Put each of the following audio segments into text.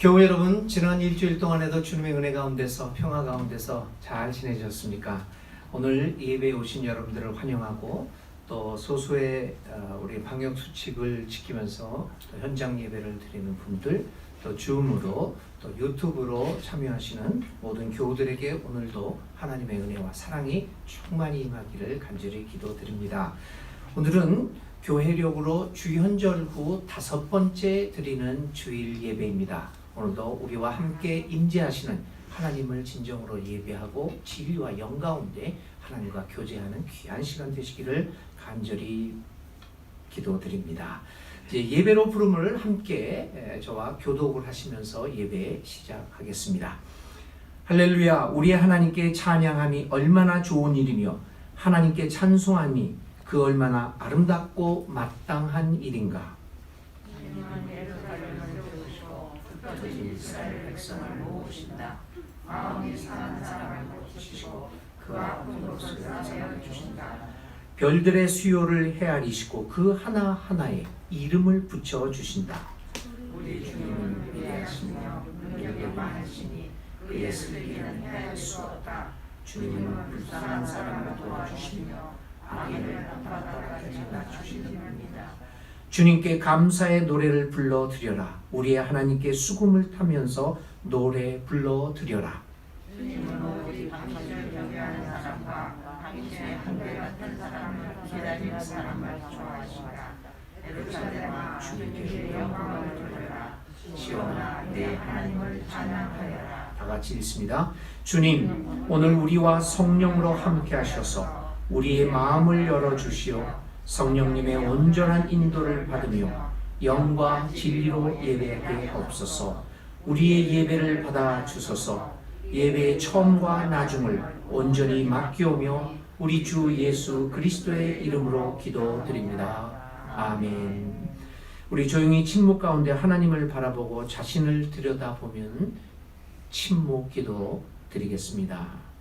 교회 여러분, 지난 일주일 동안에도 주님의 은혜 가운데서 평화 가운데서 잘 지내셨습니까? 오늘 예배에 오신 여러분들을 환영하고 또 소수의 우리 방역 수칙을 지키면서 또 현장 예배를 드리는 분들, 또 줌으로 또 유튜브로 참여하시는 모든 교우들에게 오늘도 하나님의 은혜와 사랑이 충만히 임하기를 간절히 기도드립니다. 오늘은 교회력으로 주현절 후 5번째 드리는 주일 예배입니다. 오늘도 우리와 함께 임재하시는 하나님을 진정으로 예배하고 진리와 영 가운데 하나님과 교제하는 귀한 시간 되시기를 간절히 기도드립니다. 이제 예배로 부름을 함께 저와 교독을 하시면서 예배 시작하겠습니다. 할렐루야, 우리의 하나님께 찬양함이 얼마나 좋은 일이며 하나님께 찬송함이 그 얼마나 아름답고 마땅한 일인가. 이스라엘 백성을 모으신다. 마음이 상한 사람을 고치시고 그 아픈 목소리를 세워주신다. 별들의 수요를 헤아리시고 그 하나하나에 이름을 붙여주신다. 우리 주님은 위대하시며 능력이 많으시니 그의 슬기는 헤아릴 수 없다. 주님은 불쌍한 사람을 도와주시며 악인을 바닥까지 낮추시는 분이다. 주님께 감사의 노래를 불러드려라. 우리의 하나님께 수금을 타면서 노래 불러드려라. 주님은 오직 당신을 경외하는 사람과 당신의 한결 같은 사람을 기다리는 사람을 좋아하신다. 예루살렘아, 주님께 영광을 돌려라. 시온아, 내 하나님을 찬양하여라. 다 같이 읽습니다. 주님, 오늘 우리와 성령으로 함께 하셔서 우리의 마음을 열어주시오. 성령님의 온전한 인도를 받으며 영과 진리로 예배하게 하옵소서. 우리의 예배를 받아 주소서. 예배의 처음과 나중을 온전히 맡기오며 우리 주 예수 그리스도의 이름으로 기도드립니다. 아멘. 우리 조용히 침묵 가운데 하나님을 바라보고 자신을 들여다보면 침묵 기도 드리겠습니다.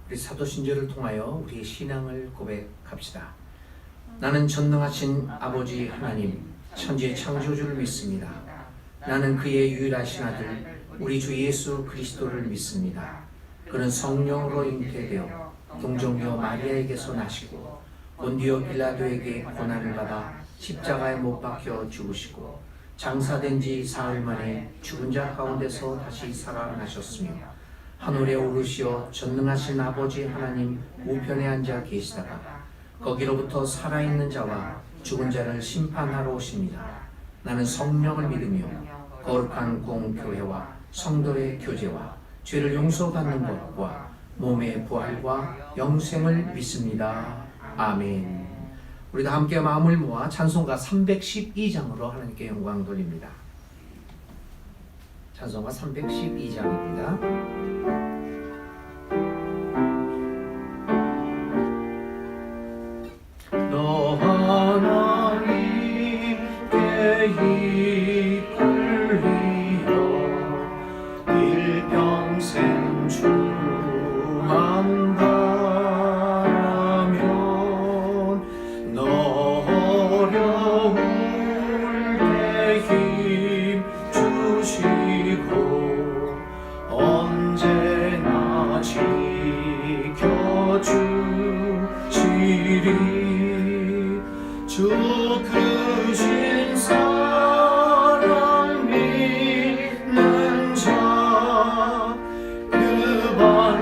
우리 사도신절을 통하여 우리의 신앙을 고백합시다. 나는 전능하신 아버지 하나님, 천지의 창조주를 믿습니다. 나는 그의 유일하신 아들, 우리 주 예수 그리스도를 믿습니다. 그는 성령으로 잉태되어 동정녀 마리아에게서 나시고 본디오 빌라도에게 고난을 받아 십자가에 못 박혀 죽으시고 장사된 지 사흘 만에 죽은 자 가운데서 다시 살아나셨으며 하늘에 오르시어 전능하신 아버지 하나님 우편에 앉아 계시다가 거기로부터 살아있는 자와 죽은 자를 심판하러 오십니다. 나는 성령을 믿으며 거룩한 공교회와 성도의 교제와 죄를 용서받는 것과 몸의 부활과 영생을 믿습니다. 아멘. 우리 다 함께 마음을 모아 찬송가 312장으로 하나님께 영광 돌립니다. 찬송가 312장입니다. 너 하나님께 이끌리어 일평생 주만 바라면 너 어려울 때 힘 주시고 언제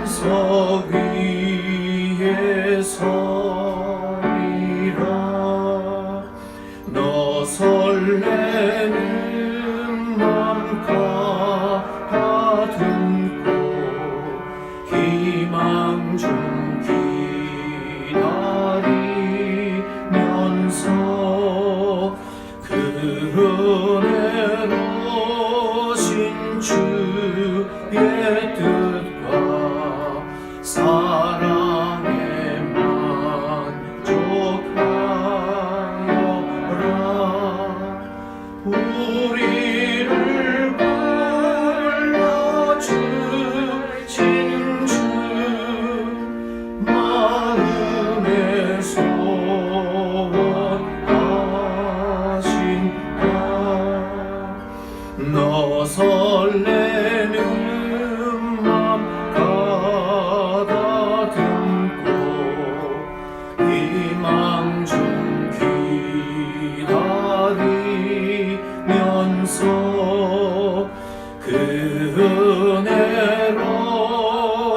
반석 위에 서리라. 너 설레는 맘 가다듬고 희망 중 기다리면서 그 은혜로 신 주의 뜻과 사랑에 만족하여라. 우리를 불러주신 주 마음에 소원하신다. 너 설레는 맘 가다듬고 희망 중 기다리면서 그 은혜로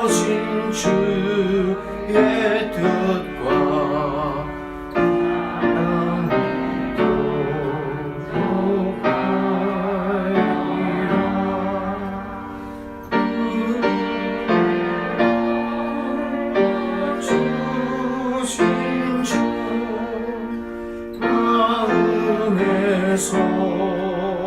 신 주의 뜻과 주신 주 마음에 소원하신다.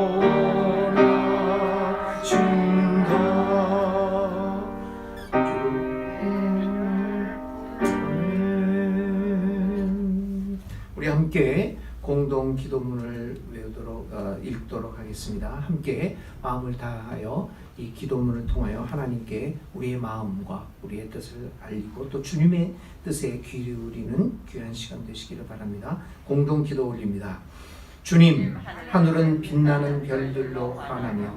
우리 함께 공동 기도문을 읽도록 하겠습니다. 함께 마음을 다하여 이 기도문을 통하여 하나님께 우리의 마음과 우리의 뜻을 알리고 또 주님의 뜻에 귀 기울이는 귀한 시간 되시기를 바랍니다. 공동 기도 올립니다. 주님, 하늘은 빛나는 별들로 환하며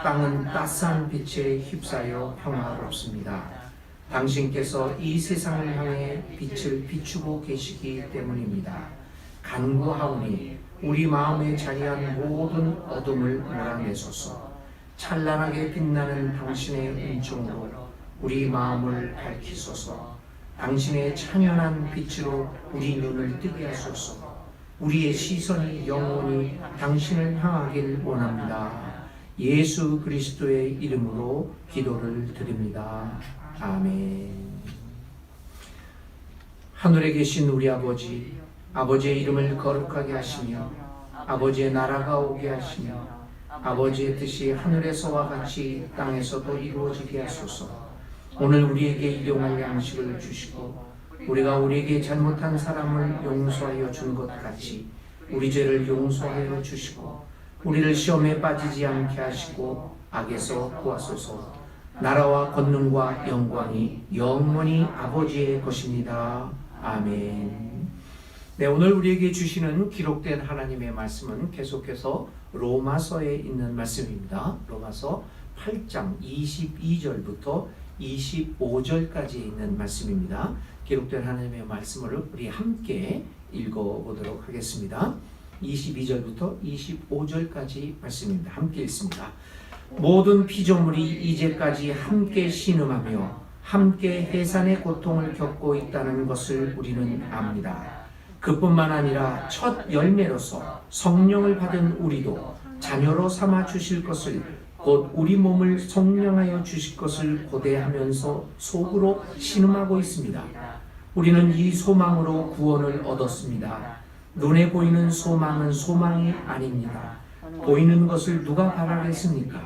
땅은 따스한 빛에 휩싸여 평화롭습니다. 당신께서 이 세상을 향해 빛을 비추고 계시기 때문입니다. 간구하오니 우리 마음에 자리한 모든 어둠을 몰아내소서. 찬란하게 빛나는 당신의 은총으로 우리 마음을 밝히소서. 당신의 찬연한 빛으로 우리 눈을 뜨게 하소서. 우리의 시선이 영원히 당신을 향하길 원합니다. 예수 그리스도의 이름으로 기도를 드립니다. 아멘. 하늘에 계신 우리 아버지, 아버지의 이름을 거룩하게 하시며 아버지의 나라가 오게 하시며 아버지의 뜻이 하늘에서와 같이 땅에서도 이루어지게 하소서. 오늘 우리에게 일용할 양식을 주시고 우리가 우리에게 잘못한 사람을 용서하여 준 것 같이 우리 죄를 용서하여 주시고 우리를 시험에 빠지지 않게 하시고 악에서 구하소서. 나라와 권능과 영광이 영원히 아버지의 것입니다. 아멘. 네, 오늘 우리에게 주시는 기록된 하나님의 말씀은 계속해서 로마서에 있는 말씀입니다. 로마서 8장 22절부터 25절까지 있는 말씀입니다. 기록된 하나님의 말씀을 우리 함께 읽어보도록 하겠습니다. 22절부터 25절까지 말씀입니다. 함께 읽습니다. 모든 피조물이 이제까지 함께 신음하며 함께 해산의 고통을 겪고 있다는 것을 우리는 압니다. 그뿐만 아니라 첫 열매로서 성령을 받은 우리도 자녀로 삼아 주실 것을 곧 우리 몸을 성령하여 주실 것을 고대하면서 속으로 신음하고 있습니다. 우리는 이 소망으로 구원을 얻었습니다. 눈에 보이는 소망은 소망이 아닙니다. 보이는 것을 누가 바라겠습니까?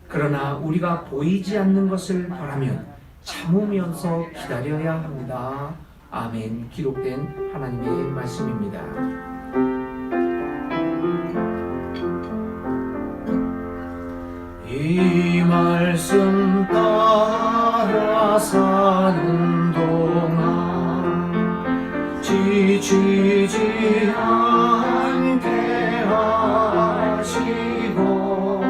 그러나 우리가 보이지 않는 것을 바라면 참으면서 기다려야 합니다. 아멘. 기록된 하나님의 말씀입니다. 이 말씀 따라 사는 동안 지치지 않게 하시고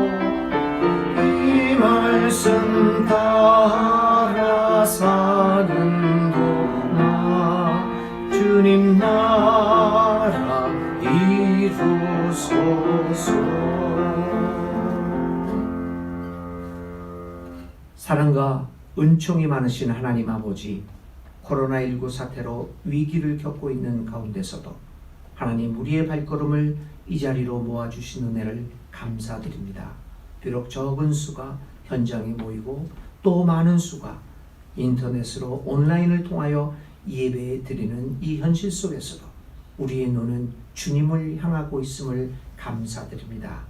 이 말씀 따라 사는 동안 주님 나라 이루소서. 사랑과 은총이 많으신 하나님 아버지, 코로나19 사태로 위기를 겪고 있는 가운데서도 하나님 우리의 발걸음을 이 자리로 모아주신 은혜를 감사드립니다. 비록 적은 수가 현장에 모이고 또 많은 수가 인터넷으로 온라인을 통하여 예배 드리는 이 현실 속에서도 우리의 눈은 주님을 향하고 있음을 감사드립니다.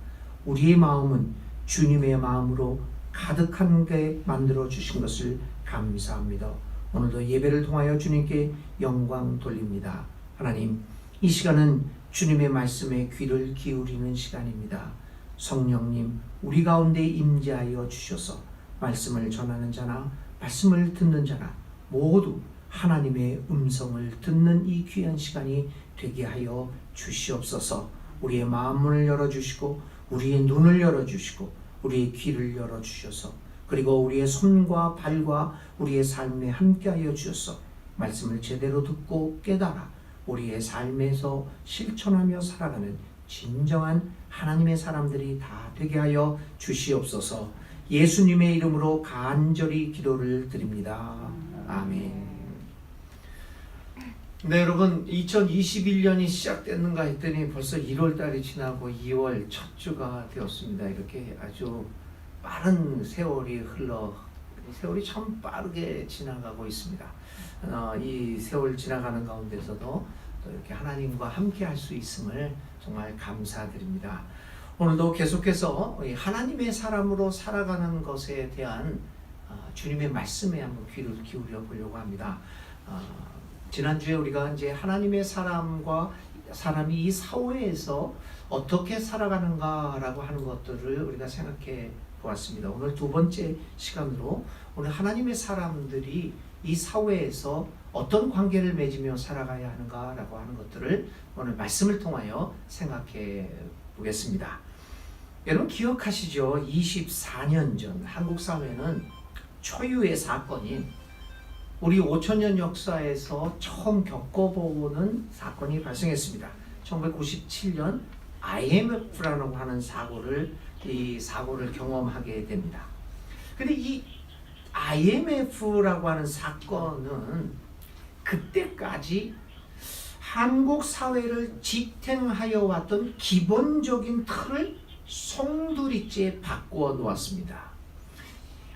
우리의 마음은 주님의 마음으로 가득하게 만들어 주신 것을 감사합니다. 오늘도 예배를 통하여 주님께 영광 돌립니다. 하나님, 이 시간은 주님의 말씀에 귀를 기울이는 시간입니다. 성령님, 우리 가운데 임재하여 주셔서 말씀을 전하는 자나 말씀을 듣는 자나 모두 하나님의 음성을 듣는 이 귀한 시간이 되게 하여 주시옵소서. 우리의 마음을 열어주시고 우리의 눈을 열어주시고 우리의 귀를 열어주셔서 그리고 우리의 손과 발과 우리의 삶에 함께하여 주셔서 말씀을 제대로 듣고 깨달아 우리의 삶에서 실천하며 살아가는 진정한 하나님의 사람들이 다 되게 하여 주시옵소서. 예수님의 이름으로 간절히 기도를 드립니다. 아멘. 네, 여러분, 2021년이 시작됐는가 했더니 벌써 1월 달이 지나고 2월 첫 주가 되었습니다. 이렇게 아주 빠른 세월이 세월이 참 빠르게 지나가고 있습니다. 이 세월 지나가는 가운데서도 또 이렇게 하나님과 함께 할 수 있음을 정말 감사드립니다. 오늘도 계속해서 하나님의 사람으로 살아가는 것에 대한 주님의 말씀에 한번 귀를 기울여 보려고 합니다. 지난주에 우리가 이제 하나님의 사람이 이 사회에서 어떻게 살아가는가라고 하는 것들을 우리가 생각해 보았습니다. 오늘 두 번째 시간으로 오늘 하나님의 사람들이 이 사회에서 어떤 관계를 맺으며 살아가야 하는가라고 하는 것들을 오늘 말씀을 통하여 생각해 보겠습니다. 여러분 기억하시죠? 24년 전 한국 사회는 초유의 사건인 우리 5천년 역사에서 처음 겪어보는 사건이 발생했습니다. 1997년 IMF라고 하는 이 사고를 경험하게 됩니다. 근데 이 IMF라고 하는 사건은 그때까지 한국 사회를 지탱하여 왔던 기본적인 틀을 송두리째 바꾸어 놓았습니다.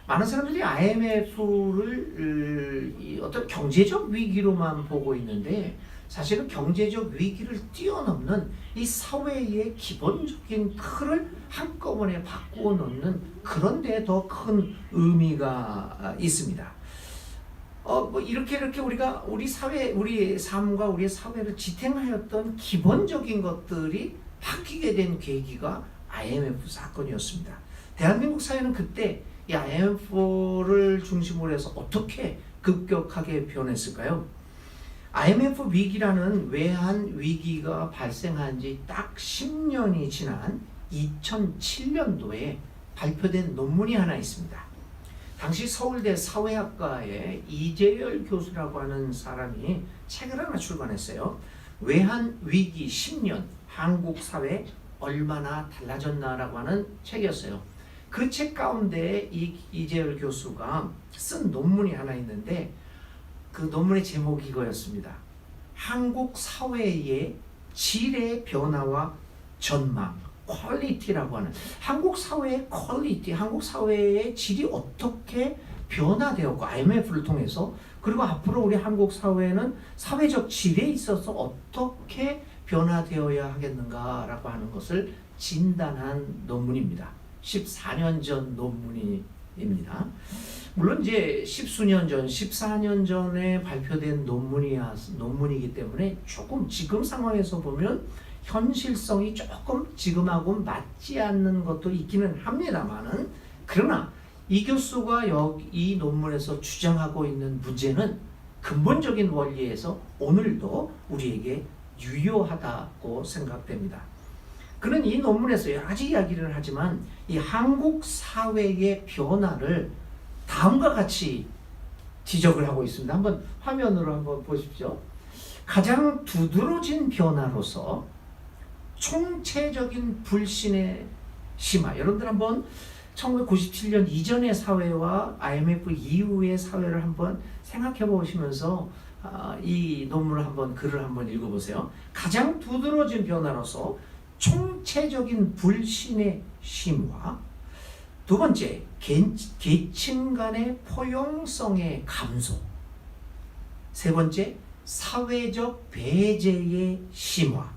많은 사람들이 IMF를 어떤 경제적 위기로만 보고 있는데 사실은 경제적 위기를 뛰어넘는 이 사회의 기본적인 틀을 한꺼번에 바꾸어 놓는 그런 데 더 큰 의미가 있습니다. 이렇게 우리가 우리 삶과 우리의 사회를 지탱하였던 기본적인 것들이 바뀌게 된 계기가 IMF 사건이었습니다. 대한민국 사회는 그때 이 IMF를 중심으로 해서 어떻게 급격하게 변했을까요? IMF 위기라는 외환 위기가 발생한 지 딱 10년이 지난 2007년도에 발표된 논문이 하나 있습니다. 당시 서울대 사회학과의 이재열 교수라고 하는 사람이 책을 하나 출간했어요. 외환 위기 10년 한국 사회 얼마나 달라졌나라고 하는 책이었어요. 그 책 가운데 이재열 교수가 쓴 논문이 하나 있는데 그 논문의 제목이 이거였습니다. 한국 사회의 질의 변화와 전망, 퀄리티라고 하는 한국 사회의 퀄리티, 한국 사회의 질이 어떻게 변화되었고 IMF를 통해서 그리고 앞으로 우리 한국 사회는 사회적 질에 있어서 어떻게 변화되어야 하겠는가라고 하는 것을 진단한 논문입니다. 14년 전 논문입니다. 물론 이제 14년 전에 발표된 논문이기 때문에 조금 지금 상황에서 보면 현실성이 조금 지금하고 맞지 않는 것도 있기는 합니다만은 그러나 이 교수가 이 논문에서 주장하고 있는 문제는 근본적인 원리에서 오늘도 우리에게 유효하다고 생각됩니다. 그는 이 논문에서 여러 가지 이야기를 하지만 이 한국 사회의 변화를 다음과 같이 지적을 하고 있습니다. 한번 화면으로 한번 보십시오. 가장 두드러진 변화로서 총체적인 불신의 심화. 여러분들 한번 1997년 이전의 사회와 IMF 이후의 사회를 한번 생각해 보시면서 이 논문을 글을 한번 읽어보세요. 가장 두드러진 변화로서 총체적인 불신의 심화, 두 번째 계층 간의 포용성의 감소, 세 번째 사회적 배제의 심화,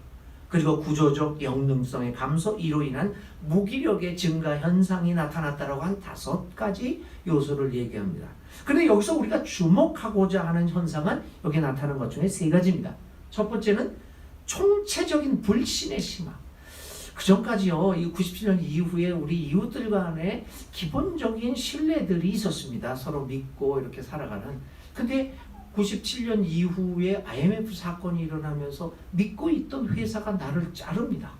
그리고 구조적 역능성의 감소, 이로 인한 무기력의 증가 현상이 나타났다라고 한 5가지 요소를 얘기합니다. 근데 여기서 우리가 주목하고자 하는 현상은 여기 나타나는 것 중에 3가지입니다. 첫 번째는 총체적인 불신의 심화. 그 전까지요, 이 97년 이후에 우리 이웃들 간에 기본적인 신뢰들이 있었습니다. 서로 믿고 이렇게 살아가는. 근데 97년 이후에 IMF 사건이 일어나면서 믿고 있던 회사가 나를 자릅니다.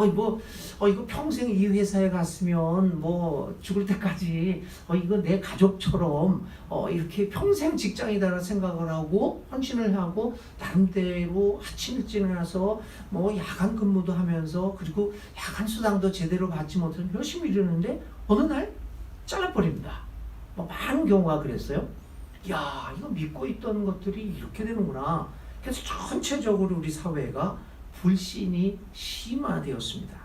이거 평생 이 회사에 갔으면 죽을 때까지 이거 내 가족처럼 이렇게 평생 직장이다라는 생각을 하고 헌신을 하고 나름대로 아침 일찍 일어나서 야간 근무도 하면서 그리고 야간 수당도 제대로 받지 못해서 열심히 일하는데 어느 날 잘라버립니다. 많은 경우가 그랬어요. 야, 이거 믿고 있던 것들이 이렇게 되는구나. 그래서 전체적으로 우리 사회가 불신이 심화되었습니다.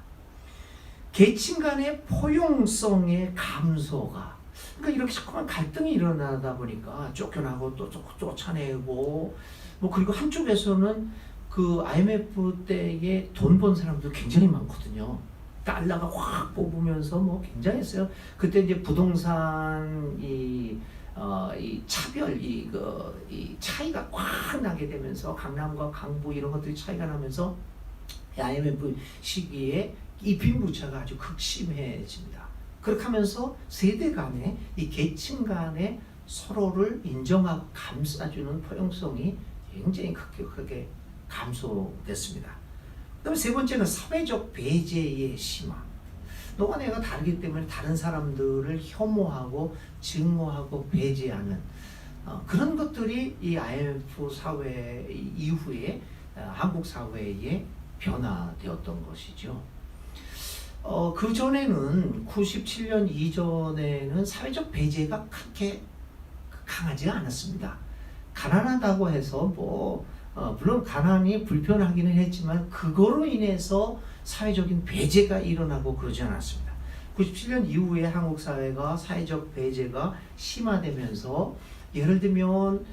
계층 간의 포용성의 감소가, 그러니까 이렇게 자꾸만 갈등이 일어나다 보니까 쫓겨나고 또 쫓아내고, 그리고 한쪽에서는 그 IMF 때에 돈 번 사람도 굉장히 많거든요. 달러가 확 뽑으면서 굉장했어요. 그때 이제 부동산 이 차별, 이 차이가 확 나게 되면서 강남과 강북 이런 것들이 차이가 나면서 IMF 시기에 이 빈부차가 아주 극심해집니다. 그렇게 하면서 세대 간의 이 계층 간의 서로를 인정하고 감싸주는 포용성이 굉장히 크게 감소됐습니다. 그다음에 세 번째는 사회적 배제의 심화. 너가 내가 다르기 때문에 다른 사람들을 혐오하고 증오하고 배제하는 그런 것들이 이 IMF 사회 이후에 한국 사회에 변화되었던 것이죠. 그 전에는 97년 이전에는 사회적 배제가 그렇게 강하지가 않았습니다. 가난하다고 해서 물론 가난이 불편하기는 했지만 그거로 인해서 사회적인 배제가 일어나고 그러지 않았습니다. 97년 이후에 한국 사회가 사회적 배제가 심화되면서 예를 들면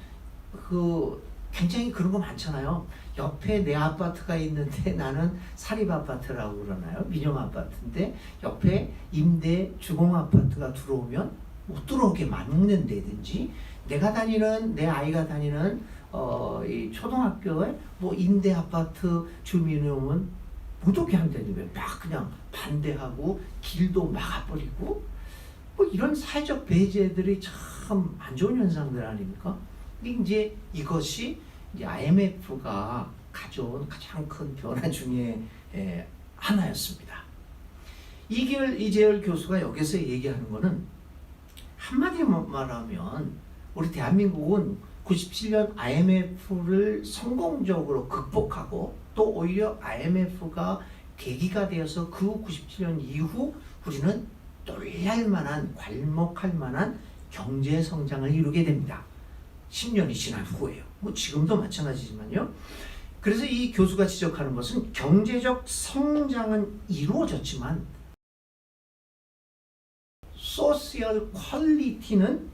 굉장히 그런 거 많잖아요. 옆에 내 아파트가 있는데 나는 사립 아파트라고 그러나요? 민영 아파트인데 옆에 임대 주공 아파트가 들어오면 못 들어오게 막는다든지 내 아이가 다니는 이 초등학교에 임대 아파트 주민이 오면 못 오게 한다는데 막 그냥 반대하고 길도 막아버리고 이런 사회적 배제들이 참 안 좋은 현상들 아닙니까? 이제 이것이 IMF가 가져온 가장 큰 변화 중에 하나였습니다. 이재열 교수가 여기서 얘기하는 거는 한마디로 말하면 우리 대한민국은 97년 IMF를 성공적으로 극복하고 또 오히려 IMF가 계기가 되어서 그 97년 이후 우리는 놀랄만한 괄목할 만한 경제 성장을 이루게 됩니다. 10년이 지난 후에요. 지금도 마찬가지지만요. 그래서 이 교수가 지적하는 것은 경제적 성장은 이루어졌지만 소셜 퀄리티는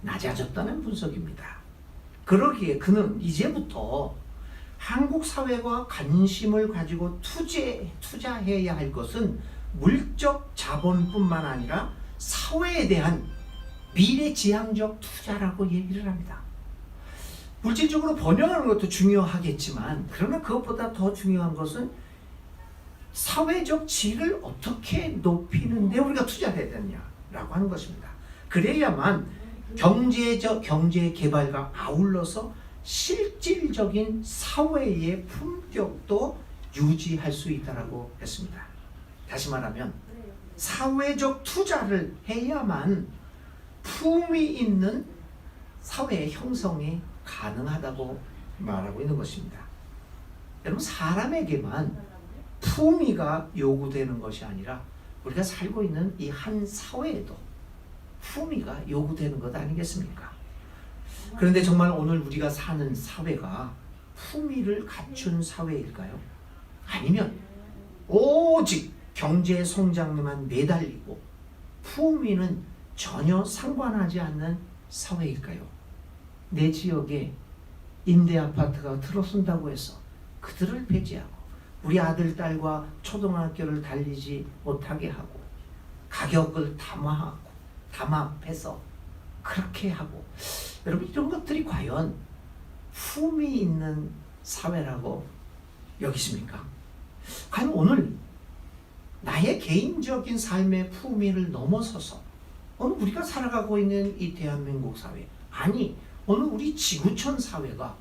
낮아졌다는 분석입니다. 그러기에 그는 이제부터 한국 사회가 관심을 가지고 투자해야 할 것은 물적 자본뿐만 아니라 사회에 대한 미래지향적 투자라고 얘기를 합니다. 물질적으로 번영하는 것도 중요하겠지만 그러나 그것보다 더 중요한 것은 사회적 질을 어떻게 높이는 데 우리가 투자해야 되느냐라고 하는 것입니다. 그래야만 경제 개발과 아울러서 실질적인 사회의 품격도 유지할 수 있다라고 했습니다. 다시 말하면 사회적 투자를 해야만 품위 있는 사회의 형성이 가능하다고 말하고 있는 것입니다. 여러분, 사람에게만 품위가 요구되는 것이 아니라 우리가 살고 있는 이 한 사회에도 품위가 요구되는 것 아니겠습니까? 그런데 정말 오늘 우리가 사는 사회가 품위를 갖춘 사회일까요? 아니면 오직 경제 성장에만 매달리고 품위는 전혀 상관하지 않는 사회일까요? 내 지역에 임대 아파트가 들어선다고 해서 그들을 배제하고 우리 아들, 딸과 초등학교를 달리지 못하게 하고 가격을 담합해서 그렇게 하고, 여러분 이런 것들이 과연 품위 있는 사회라고 여기십니까? 과연 오늘 나의 개인적인 삶의 품위를 넘어서서 오늘 우리가 살아가고 있는 이 대한민국 사회, 아니 오늘 우리 지구촌 사회가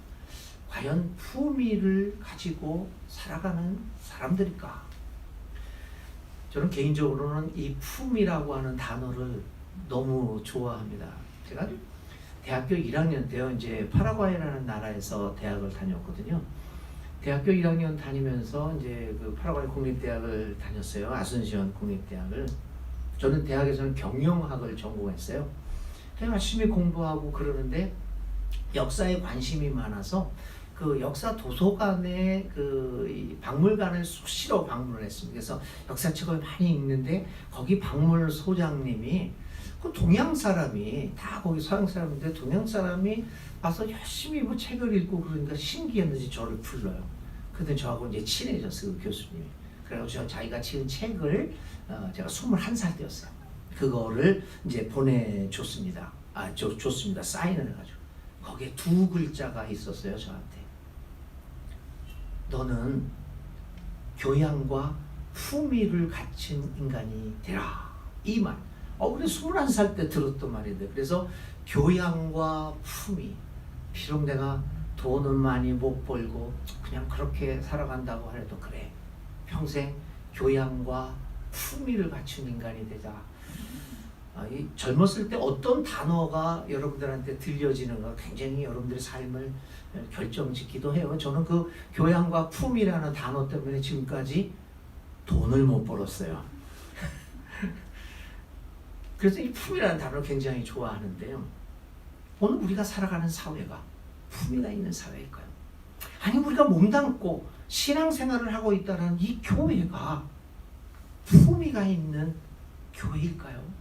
과연 품위를 가지고 살아가는 사람들일까? 저는 개인적으로는 이 품위라고 하는 단어를 너무 좋아합니다. 제가 대학교 1학년 때요, 이제 파라과이라는 나라에서 대학을 다녔거든요. 대학교 1학년 다니면서 이제 그 파라과이 국립대학을 다녔어요. 아순시온 국립대학을. 저는 대학에서는 경영학을 전공했어요. 그래서 열심히 공부하고 그러는데 역사에 관심이 많아서 그 역사 도서관에 이 박물관을 수시로 방문을 했습니다. 그래서 역사책을 많이 읽는데 거기 박물 소장님이 그 동양 사람이 다 거기 서양 사람인데 동양 사람이 와서 열심히 뭐 책을 읽고 그러니까 신기했는지 저를 불러요. 그때 저하고 이제 친해졌어요, 그 교수님이. 그래서 자기가 지은 책을 제가 21살 때였어요. 그거를 이제 보내줬습니다. 줬습니다. 사인을 해가지고. 거기에 2글자가 있었어요, 저한테. 너는 교양과 품위를 갖춘 인간이 되라. 이 말. 근데 21살 때 들었던 말인데, 그래서 교양과 품위. 비록 내가 돈은 많이 못 벌고 그냥 그렇게 살아간다고 하래도 그래. 평생 교양과 품위를 갖춘 인간이 되자. 이 젊었을 때 어떤 단어가 여러분들한테 들려지는가 굉장히 여러분들의 삶을 결정짓기도 해요. 저는 그 교양과 품위라는 단어 때문에 지금까지 돈을 못 벌었어요. 그래서 이 품이라는 단어를 굉장히 좋아하는데요. 오늘 우리가 살아가는 사회가 품위가 있는 사회일까요? 아니면 우리가 몸담고 신앙생활을 하고 있다는 이 교회가 품위가 있는 교회일까요?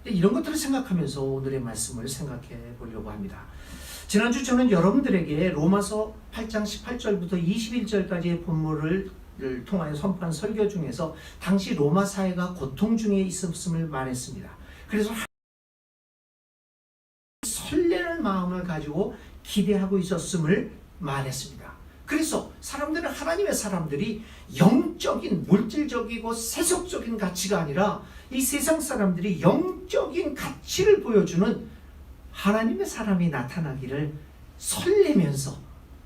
이런 것들을 생각하면서 오늘의 말씀을 생각해 보려고 합니다. 지난주 저는 여러분들에게 로마서 8장 18절부터 21절까지의 본문을 통하여 선포한 설교 중에서 당시 로마 사회가 고통 중에 있었음을 말했습니다. 그래서 설레는 마음을 가지고 기대하고 있었음을 말했습니다. 그래서 하나님의 사람들이 영적인, 물질적이고 세속적인 가치가 아니라 이 세상 사람들이 영적인 가치를 보여주는 하나님의 사람이 나타나기를 설레면서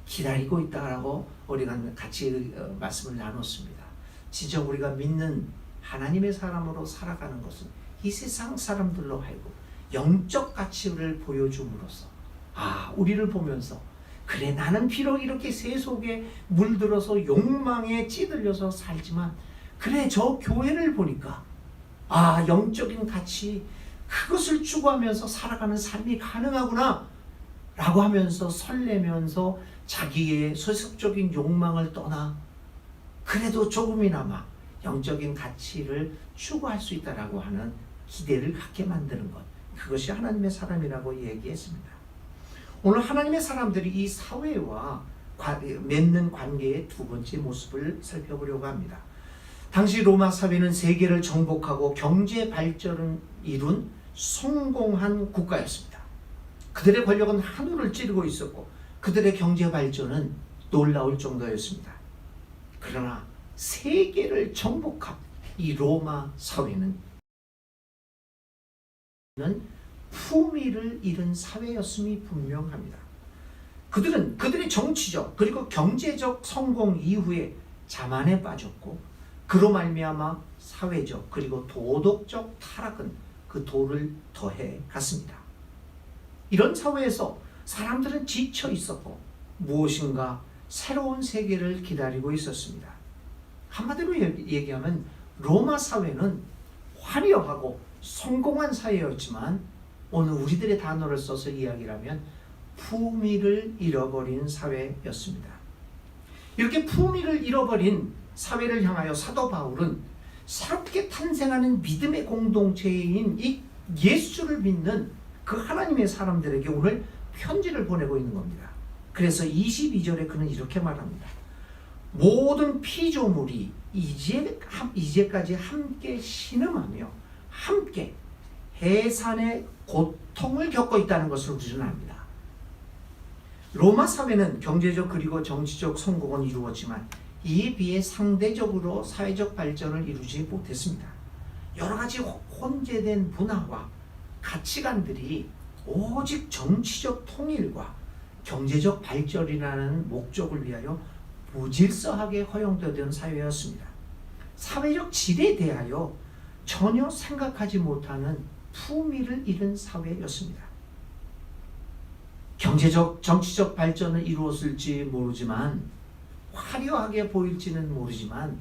기다리고 있다라고 우리가 같이 말씀을 나눴습니다. 진짜 우리가 믿는 하나님의 사람으로 살아가는 것은 이 세상 사람들로 하여금 영적 가치를 보여줌으로써 우리를 보면서 그래, 나는 비록 이렇게 세속에 물들어서 욕망에 찌들려서 살지만 그래, 저 교회를 보니까 영적인 가치, 그것을 추구하면서 살아가는 삶이 가능하구나 라고 하면서 설레면서 자기의 세속적인 욕망을 떠나 그래도 조금이나마 영적인 가치를 추구할 수 있다라고 하는 기대를 갖게 만드는 것, 그것이 하나님의 사람이라고 얘기했습니다. 오늘 하나님의 사람들이 이 사회와 맺는 관계의 두 번째 모습을 살펴보려고 합니다. 당시 로마 사회는 세계를 정복하고 경제 발전을 이룬 성공한 국가였습니다. 그들의 권력은 하늘을 찌르고 있었고 그들의 경제 발전은 놀라울 정도였습니다. 그러나 세계를 정복한 이 로마 사회는 품위를 잃은 사회였음이 분명합니다. 그들은 그들의 정치적 그리고 경제적 성공 이후에 자만에 빠졌고 그로 말미암아 사회적 그리고 도덕적 타락은 그 돌을 더해 갔습니다. 이런 사회에서 사람들은 지쳐 있었고 무엇인가 새로운 세계를 기다리고 있었습니다. 한마디로 얘기하면 로마 사회는 화려하고 성공한 사회였지만 오늘 우리들의 단어를 써서 이야기를 하면 품위를 잃어버린 사회였습니다. 이렇게 품위를 잃어버린 사회를 향하여 사도 바울은 새롭게 탄생하는 믿음의 공동체인 이 예수를 믿는 그 하나님의 사람들에게 오늘 편지를 보내고 있는 겁니다. 그래서 22절에 그는 이렇게 말합니다. 모든 피조물이 이제까지 함께 신음하며 함께 해산의 고통을 겪고 있다는 것을 우리는 압니다. 로마 사회는 경제적 그리고 정치적 성공은 이루었지만 이에 비해 상대적으로 사회적 발전을 이루지 못했습니다. 여러 가지 혼재된 문화와 가치관들이 오직 정치적 통일과 경제적 발전이라는 목적을 위하여 무질서하게 허용되던 사회였습니다. 사회적 질에 대하여 전혀 생각하지 못하는 품위를 잃은 사회였습니다. 경제적, 정치적 발전을 이루었을지 모르지만 화려하게 보일지는 모르지만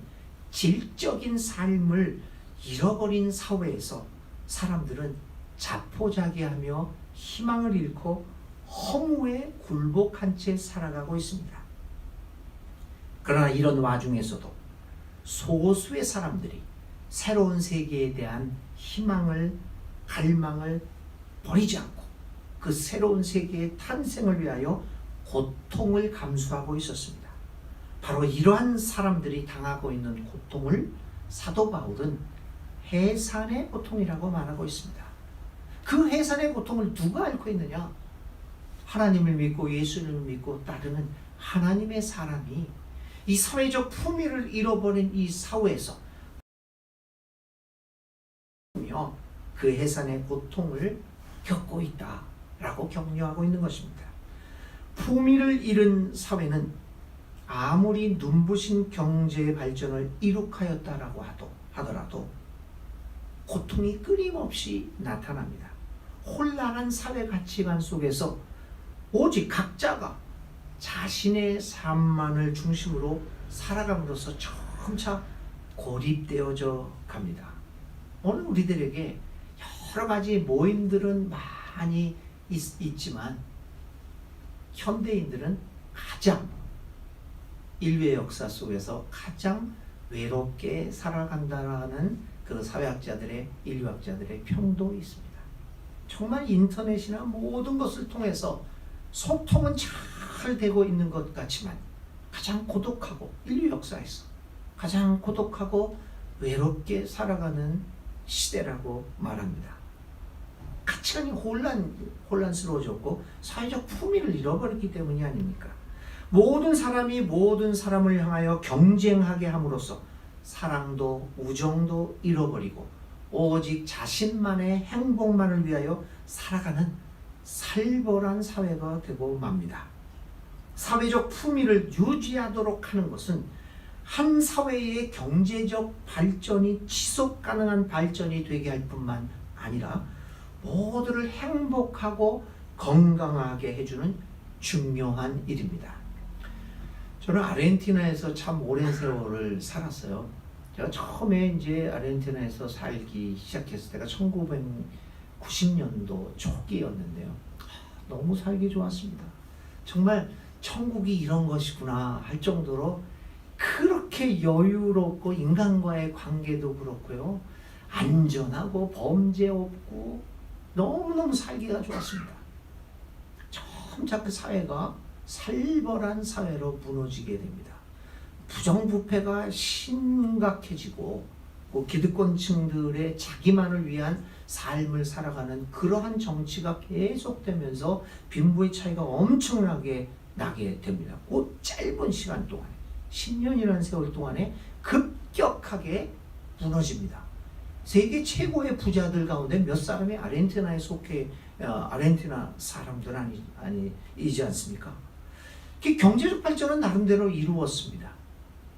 질적인 삶을 잃어버린 사회에서 사람들은 자포자기하며 희망을 잃고 허무에 굴복한 채 살아가고 있습니다. 그러나 이런 와중에서도 소수의 사람들이 새로운 세계에 대한 희망을, 갈망을 버리지 않고 그 새로운 세계의 탄생을 위하여 고통을 감수하고 있었습니다. 바로 이러한 사람들이 당하고 있는 고통을 사도 바울은 해산의 고통이라고 말하고 있습니다. 그 해산의 고통을 누가 앓고 있느냐? 하나님을 믿고 예수를 믿고 따르는 하나님의 사람이 이 사회적 품위를 잃어버린 이 사회에서 그 해산의 고통을 겪고 있다라고 격려하고 있는 것입니다. 품위를 잃은 사회는 아무리 눈부신 경제 발전을 이룩하였다라고 하더라도 고통이 끊임없이 나타납니다. 혼란한 사회 가치관 속에서 오직 각자가 자신의 삶만을 중심으로 살아감으로써 점차 고립되어져 갑니다. 오늘 우리들에게 여러 가지 모임들은 많이 있지만 현대인들은 가장 인류의 역사 속에서 가장 외롭게 살아간다는 그 사회학자들의, 인류학자들의 평도 있습니다. 정말 인터넷이나 모든 것을 통해서 소통은 잘 되고 있는 것 같지만 가장 고독하고, 인류 역사에서 가장 고독하고 외롭게 살아가는 시대라고 말합니다. 가치관이 혼란스러워졌고 사회적 품위를 잃어버렸기 때문이 아닙니까? 모든 사람이 모든 사람을 향하여 경쟁하게 함으로써 사랑도 우정도 잃어버리고 오직 자신만의 행복만을 위하여 살아가는 살벌한 사회가 되고 맙니다. 사회적 품위를 유지하도록 하는 것은 한 사회의 경제적 발전이 지속 가능한 발전이 되게 할 뿐만 아니라 모두를 행복하고 건강하게 해주는 중요한 일입니다. 저는 아르헨티나에서 참 오랜 세월을 살았어요. 제가 처음에 이제 아르헨티나에서 살기 시작했을 때가 1990년도 초기였는데요. 너무 살기 좋았습니다. 정말 천국이 이런 것이구나 할 정도로 그렇게 여유롭고 인간과의 관계도 그렇고요. 안전하고 범죄 없고 너무너무 살기가 좋았습니다. 점차 그 사회가 살벌한 사회로 무너지게 됩니다. 부정부패가 심각해지고 기득권층들의 자기만을 위한 삶을 살아가는 그러한 정치가 계속되면서 빈부의 차이가 엄청나게 나게 됩니다. 그 짧은 시간 동안에 10년이라는 세월 동안에 급격하게 무너집니다. 세계 최고의 부자들 가운데 몇 사람이 아르헨티나에 속해 아르헨티나 사람들 아니지 않습니까? 경제적 발전은 나름대로 이루었습니다.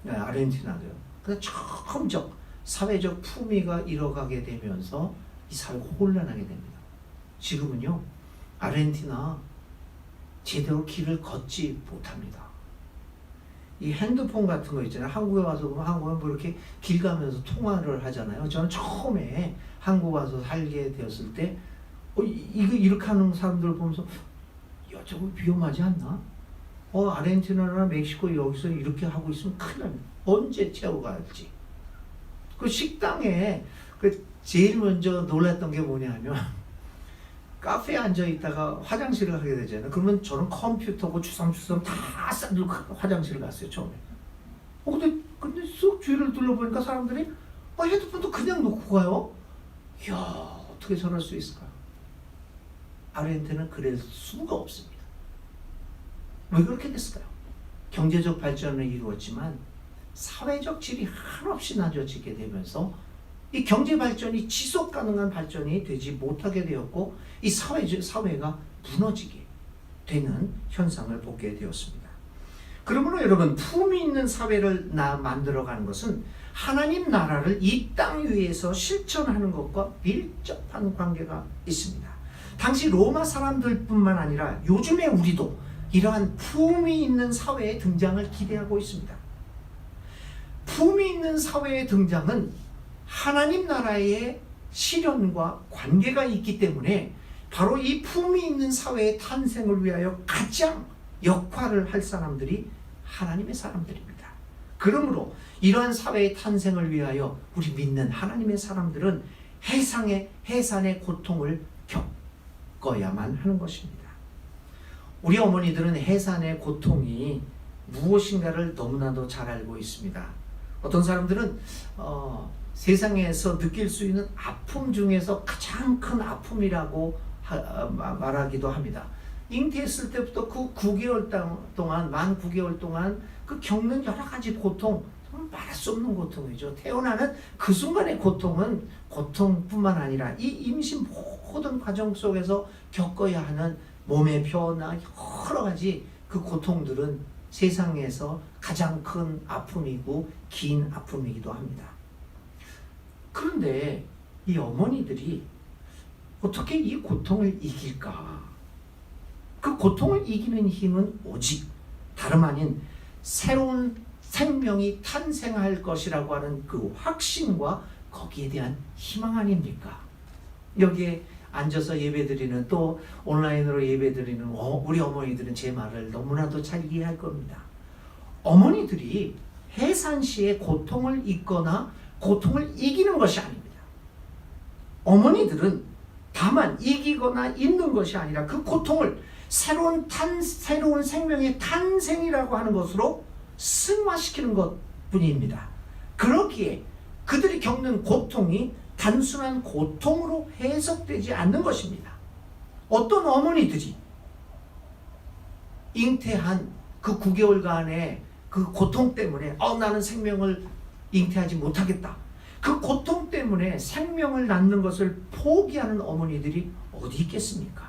아르헨티나도요. 그런데 점점 사회적 품위가 잃어가게 되면서 이 사회가 혼란하게 됩니다. 지금은요, 아르헨티나 제대로 길을 걷지 못합니다. 이 핸드폰 같은 거 있잖아요. 한국에 와서 보면 한국에 뭐 이렇게 길 가면서 통화를 하잖아요. 저는 처음에 한국 와서 살게 되었을 때 이거 이렇게 하는 사람들 보면서 야, 저거 위험하지 않나? 아르헨티나나 멕시코 여기서 이렇게 하고 있으면 큰일 납니다. 언제 채워갈지. 그 식당에 그 제일 먼저 놀랐던 게 뭐냐면 카페에 앉아 있다가 화장실을 가게 되잖아요. 그러면 저는 컴퓨터고 주섬주섬 다 싸들고 화장실을 갔어요, 처음에. 근데 쓱 주위를 둘러보니까 사람들이 헤드폰도 그냥 놓고 가요. 이야, 어떻게 저럴 수 있을까? 아르헨티나는 그럴 수가 없습니다. 왜 그렇게 됐을까요? 경제적 발전을 이루었지만 사회적 질이 한없이 낮아지게 되면서 이 경제 발전이 지속 가능한 발전이 되지 못하게 되었고 이 사회가 무너지게 되는 현상을 보게 되었습니다. 그러므로 여러분, 품위 있는 사회를 만들어가는 것은 하나님 나라를 이 땅 위에서 실천하는 것과 밀접한 관계가 있습니다. 당시 로마 사람들뿐만 아니라 요즘의 우리도 이러한 품위 있는 사회의 등장을 기대하고 있습니다. 품위 있는 사회의 등장은 하나님 나라의 실현과 관계가 있기 때문에 바로 이 품위 있는 사회의 탄생을 위하여 가장 역할을 할 사람들이 하나님의 사람들입니다. 그러므로 이러한 사회의 탄생을 위하여 우리 믿는 하나님의 사람들은 해산의 고통을 겪어야만 하는 것입니다. 우리 어머니들은 해산의 고통이 무엇인가를 너무나도 잘 알고 있습니다. 어떤 사람들은 세상에서 느낄 수 있는 아픔 중에서 가장 큰 아픔이라고 말하기도 합니다. 잉태했을 때부터 그 9개월 동안, 만 9개월 동안 그 겪는 여러 가지 고통, 말할 수 없는 고통이죠. 태어나는 그 순간의 고통은 고통뿐만 아니라 이 임신 모든 과정 속에서 겪어야 하는 몸의 변화, 여러 가지 그 고통들은 세상에서 가장 큰 아픔이고 긴 아픔이기도 합니다. 그런데 이 어머니들이 어떻게 이 고통을 이길까? 그 고통을 이기는 힘은 오직 다름 아닌 새로운 생명이 탄생할 것이라고 하는 그 확신과 거기에 대한 희망 아닙니까? 여기에 앉아서 예배드리는, 또 온라인으로 예배드리는 우리 어머니들은 제 말을 너무나도 잘 이해할 겁니다. 어머니들이 해산 시에 고통을 잊거나 고통을 이기는 것이 아닙니다. 어머니들은 다만 이기거나 잊는 것이 아니라 그 고통을 새로운 생명의 탄생이라고 하는 것으로 승화시키는 것뿐입니다. 그렇기에 그들이 겪는 고통이 단순한 고통으로 해석되지 않는 것입니다. 어떤 어머니들이 잉태한 그 9개월간의 그 고통 때문에 나는 생명을 잉태하지 못하겠다. 그 고통 때문에 생명을 낳는 것을 포기하는 어머니들이 어디 있겠습니까?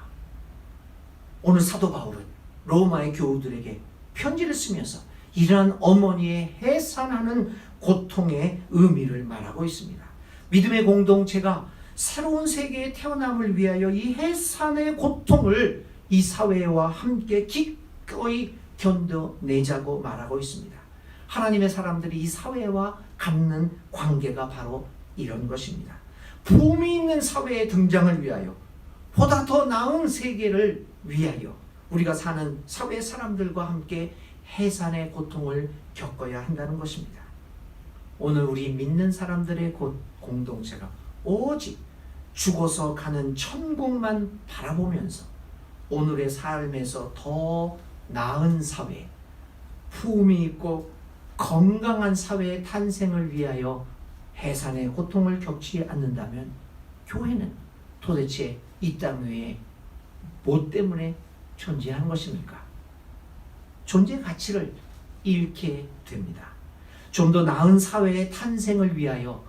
오늘 사도 바울은 로마의 교우들에게 편지를 쓰면서 이러한 어머니의 해산하는 고통의 의미를 말하고 있습니다. 믿음의 공동체가 새로운 세계의 태어남을 위하여 이 해산의 고통을 이 사회와 함께 기꺼이 견뎌내자고 말하고 있습니다. 하나님의 사람들이 이 사회와 갖는 관계가 바로 이런 것입니다. 품위 있는 사회의 등장을 위하여, 보다 더 나은 세계를 위하여 우리가 사는 사회 사람들과 함께 해산의 고통을 겪어야 한다는 것입니다. 오늘 우리 믿는 사람들의 공동체가 오직 죽어서 가는 천국만 바라보면서 오늘의 삶에서 더 나은 사회, 품위 있고 건강한 사회의 탄생을 위하여 해산의 고통을 겪지 않는다면 교회는 도대체 이 땅 위에 뭐 때문에 존재하는 것입니까? 존재 가치를 잃게 됩니다. 좀 더 나은 사회의 탄생을 위하여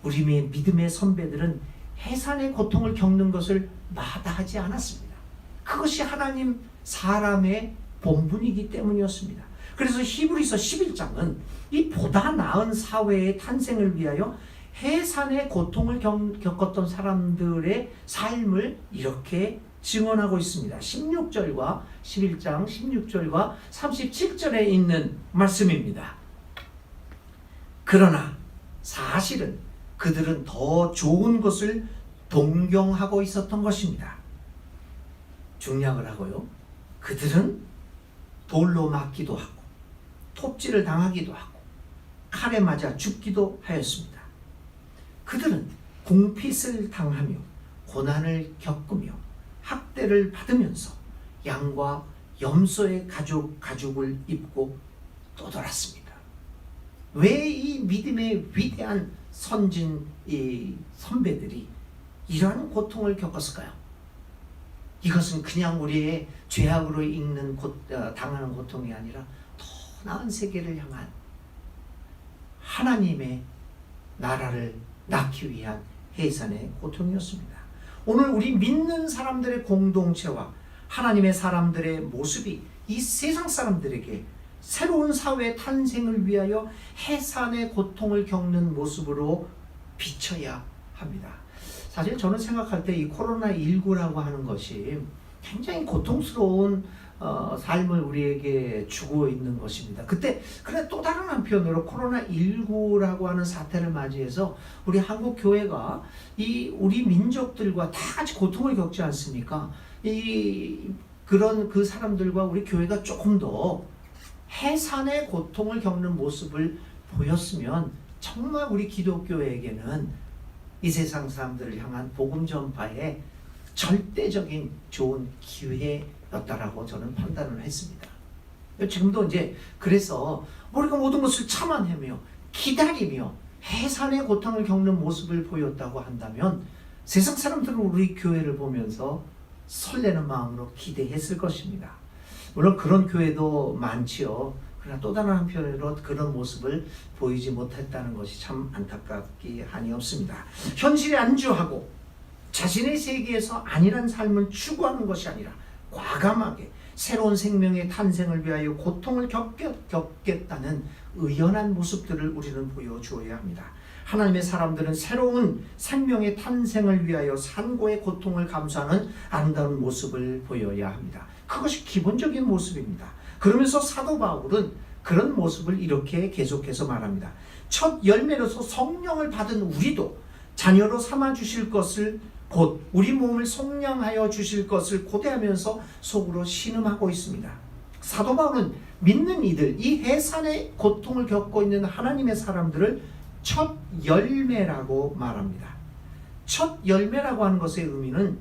우리의 믿음의 선배들은 해산의 고통을 겪는 것을 마다하지 않았습니다. 그것이 하나님 사람의 본분이기 때문이었습니다. 그래서 히브리서 11장은 이 보다 나은 사회의 탄생을 위하여 해산의 고통을 겪었던 사람들의 삶을 이렇게 증언하고 있습니다. 16절과 11장 16절과 37절에 있는 말씀입니다. 그러나 사실은 그들은 더 좋은 것을 동경하고 있었던 것입니다. 중략을 하고요. 그들은 돌로 맞기도 하고 톱질을 당하기도 하고 칼에 맞아 죽기도 하였습니다. 그들은 공핏을 당하며 고난을 겪으며 학대를 받으면서 양과 염소의 가죽을 입고 떠돌았습니다. 왜 이 믿음의 위대한 선진 이 선배들이 이러한 고통을 겪었을까요? 이것은 그냥 우리의 죄악으로 당하는 고통이 아니라 더 나은 세계를 향한 하나님의 나라를 낳기 위한 해산의 고통이었습니다. 오늘 우리 믿는 사람들의 공동체와 하나님의 사람들의 모습이 이 세상 사람들에게 새로운 사회 탄생을 위하여 해산의 고통을 겪는 모습으로 비춰야 합니다. 사실 저는 생각할 때 이 코로나19라고 하는 것이 굉장히 고통스러운 삶을 우리에게 주고 있는 것입니다. 그런데 또 다른 한편으로 코로나19라고 하는 사태를 맞이해서 우리 한국 교회가 우리 민족들과 다 같이 고통을 겪지 않습니까? 그런 그 사람들과 우리 교회가 조금 더 해산의 고통을 겪는 모습을 보였으면 정말 우리 기독교에게는 이 세상 사람들을 향한 복음 전파의 절대적인 좋은 기회였다라고 저는 판단을 했습니다. 지금도 이제 그래서 우리가 모든 것을 참아내며 기다리며 해산의 고통을 겪는 모습을 보였다고 한다면 세상 사람들은 우리 교회를 보면서 설레는 마음으로 기대했을 것입니다. 물론 그런 교회도 많지요. 그러나 또 다른 한편으로 그런 모습을 보이지 못했다는 것이 참 안타깝기 한이 없습니다. 현실에 안주하고 자신의 세계에서 안일한 삶을 추구하는 것이 아니라 과감하게 새로운 생명의 탄생을 위하여 고통을 겪겠다는 의연한 모습들을 우리는 보여주어야 합니다. 하나님의 사람들은 새로운 생명의 탄생을 위하여 산고의 고통을 감수하는 아름다운 모습을 보여야 합니다. 그것이 기본적인 모습입니다. 그러면서 사도 바울은 그런 모습을 이렇게 계속해서 말합니다. 첫 열매로서 성령을 받은 우리도 자녀로 삼아 주실 것을 곧 우리 몸을 속량하여 주실 것을 고대하면서 속으로 신음하고 있습니다. 사도 바울은 믿는 이들, 이 해산의 고통을 겪고 있는 하나님의 사람들을 첫 열매라고 말합니다. 첫 열매라고 하는 것의 의미는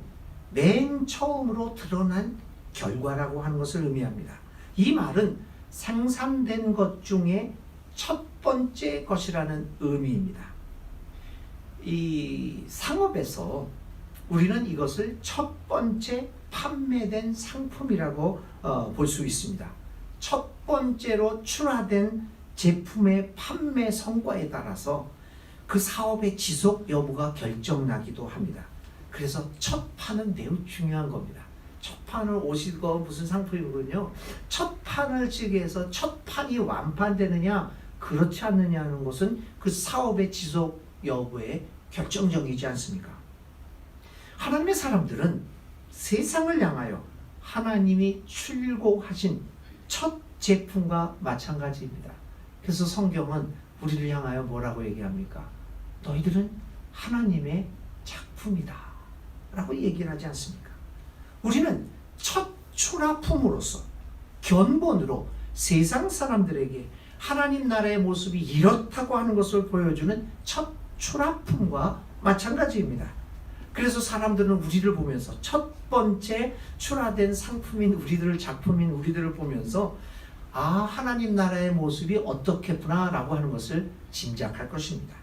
맨 처음으로 드러난 결과라고 하는 것을 의미합니다. 이 말은 생산된 것 중에 첫 번째 것이라는 의미입니다. 이 상업에서 우리는 이것을 첫 번째 판매된 상품이라고 볼 수 있습니다. 첫 번째로 출하된 제품의 판매 성과에 따라서 그 사업의 지속 여부가 결정나기도 합니다. 그래서 첫 판은 매우 중요한 겁니다. 첫 판을 옷이고 무슨 상품이군요. 첫 판을 치기 위해서 첫 판이 완판되느냐 그렇지 않느냐는 것은 그 사업의 지속 여부에 결정적이지 않습니까? 하나님의 사람들은 세상을 향하여 하나님이 출고하신 첫 제품과 마찬가지입니다. 그래서 성경은 우리를 향하여 뭐라고 얘기합니까? 너희들은 하나님의 작품이다 라고 얘기를 하지 않습니까? 우리는 첫 출하품으로서 견본으로 세상 사람들에게 하나님 나라의 모습이 이렇다고 하는 것을 보여주는 첫 출하품과 마찬가지입니다. 그래서 사람들은 우리를 보면서 첫 번째 출하된 상품인 우리들, 작품인 우리들을 보면서 하나님 나라의 모습이 어떻겠구나 라고 하는 것을 짐작할 것입니다.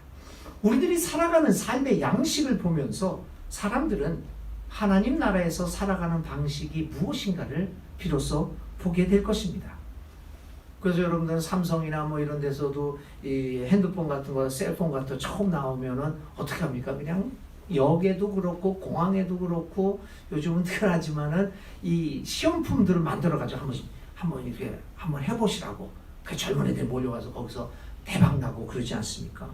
우리들이 살아가는 삶의 양식을 보면서 사람들은 하나님 나라에서 살아가는 방식이 무엇인가를 비로소 보게 될 것입니다. 그래서 여러분들은 삼성이나 뭐 이런 데서도 이 핸드폰 같은 거, 셀폰 같은 거 처음 나오면은 어떻게 합니까? 그냥 역에도 그렇고 공항에도 그렇고 요즘은 특별하지만은 이 시험품들을 만들어가지고 한번 이렇게 한번 해보시라고 그 젊은 애들 몰려가서 거기서 대박 나고 그러지 않습니까?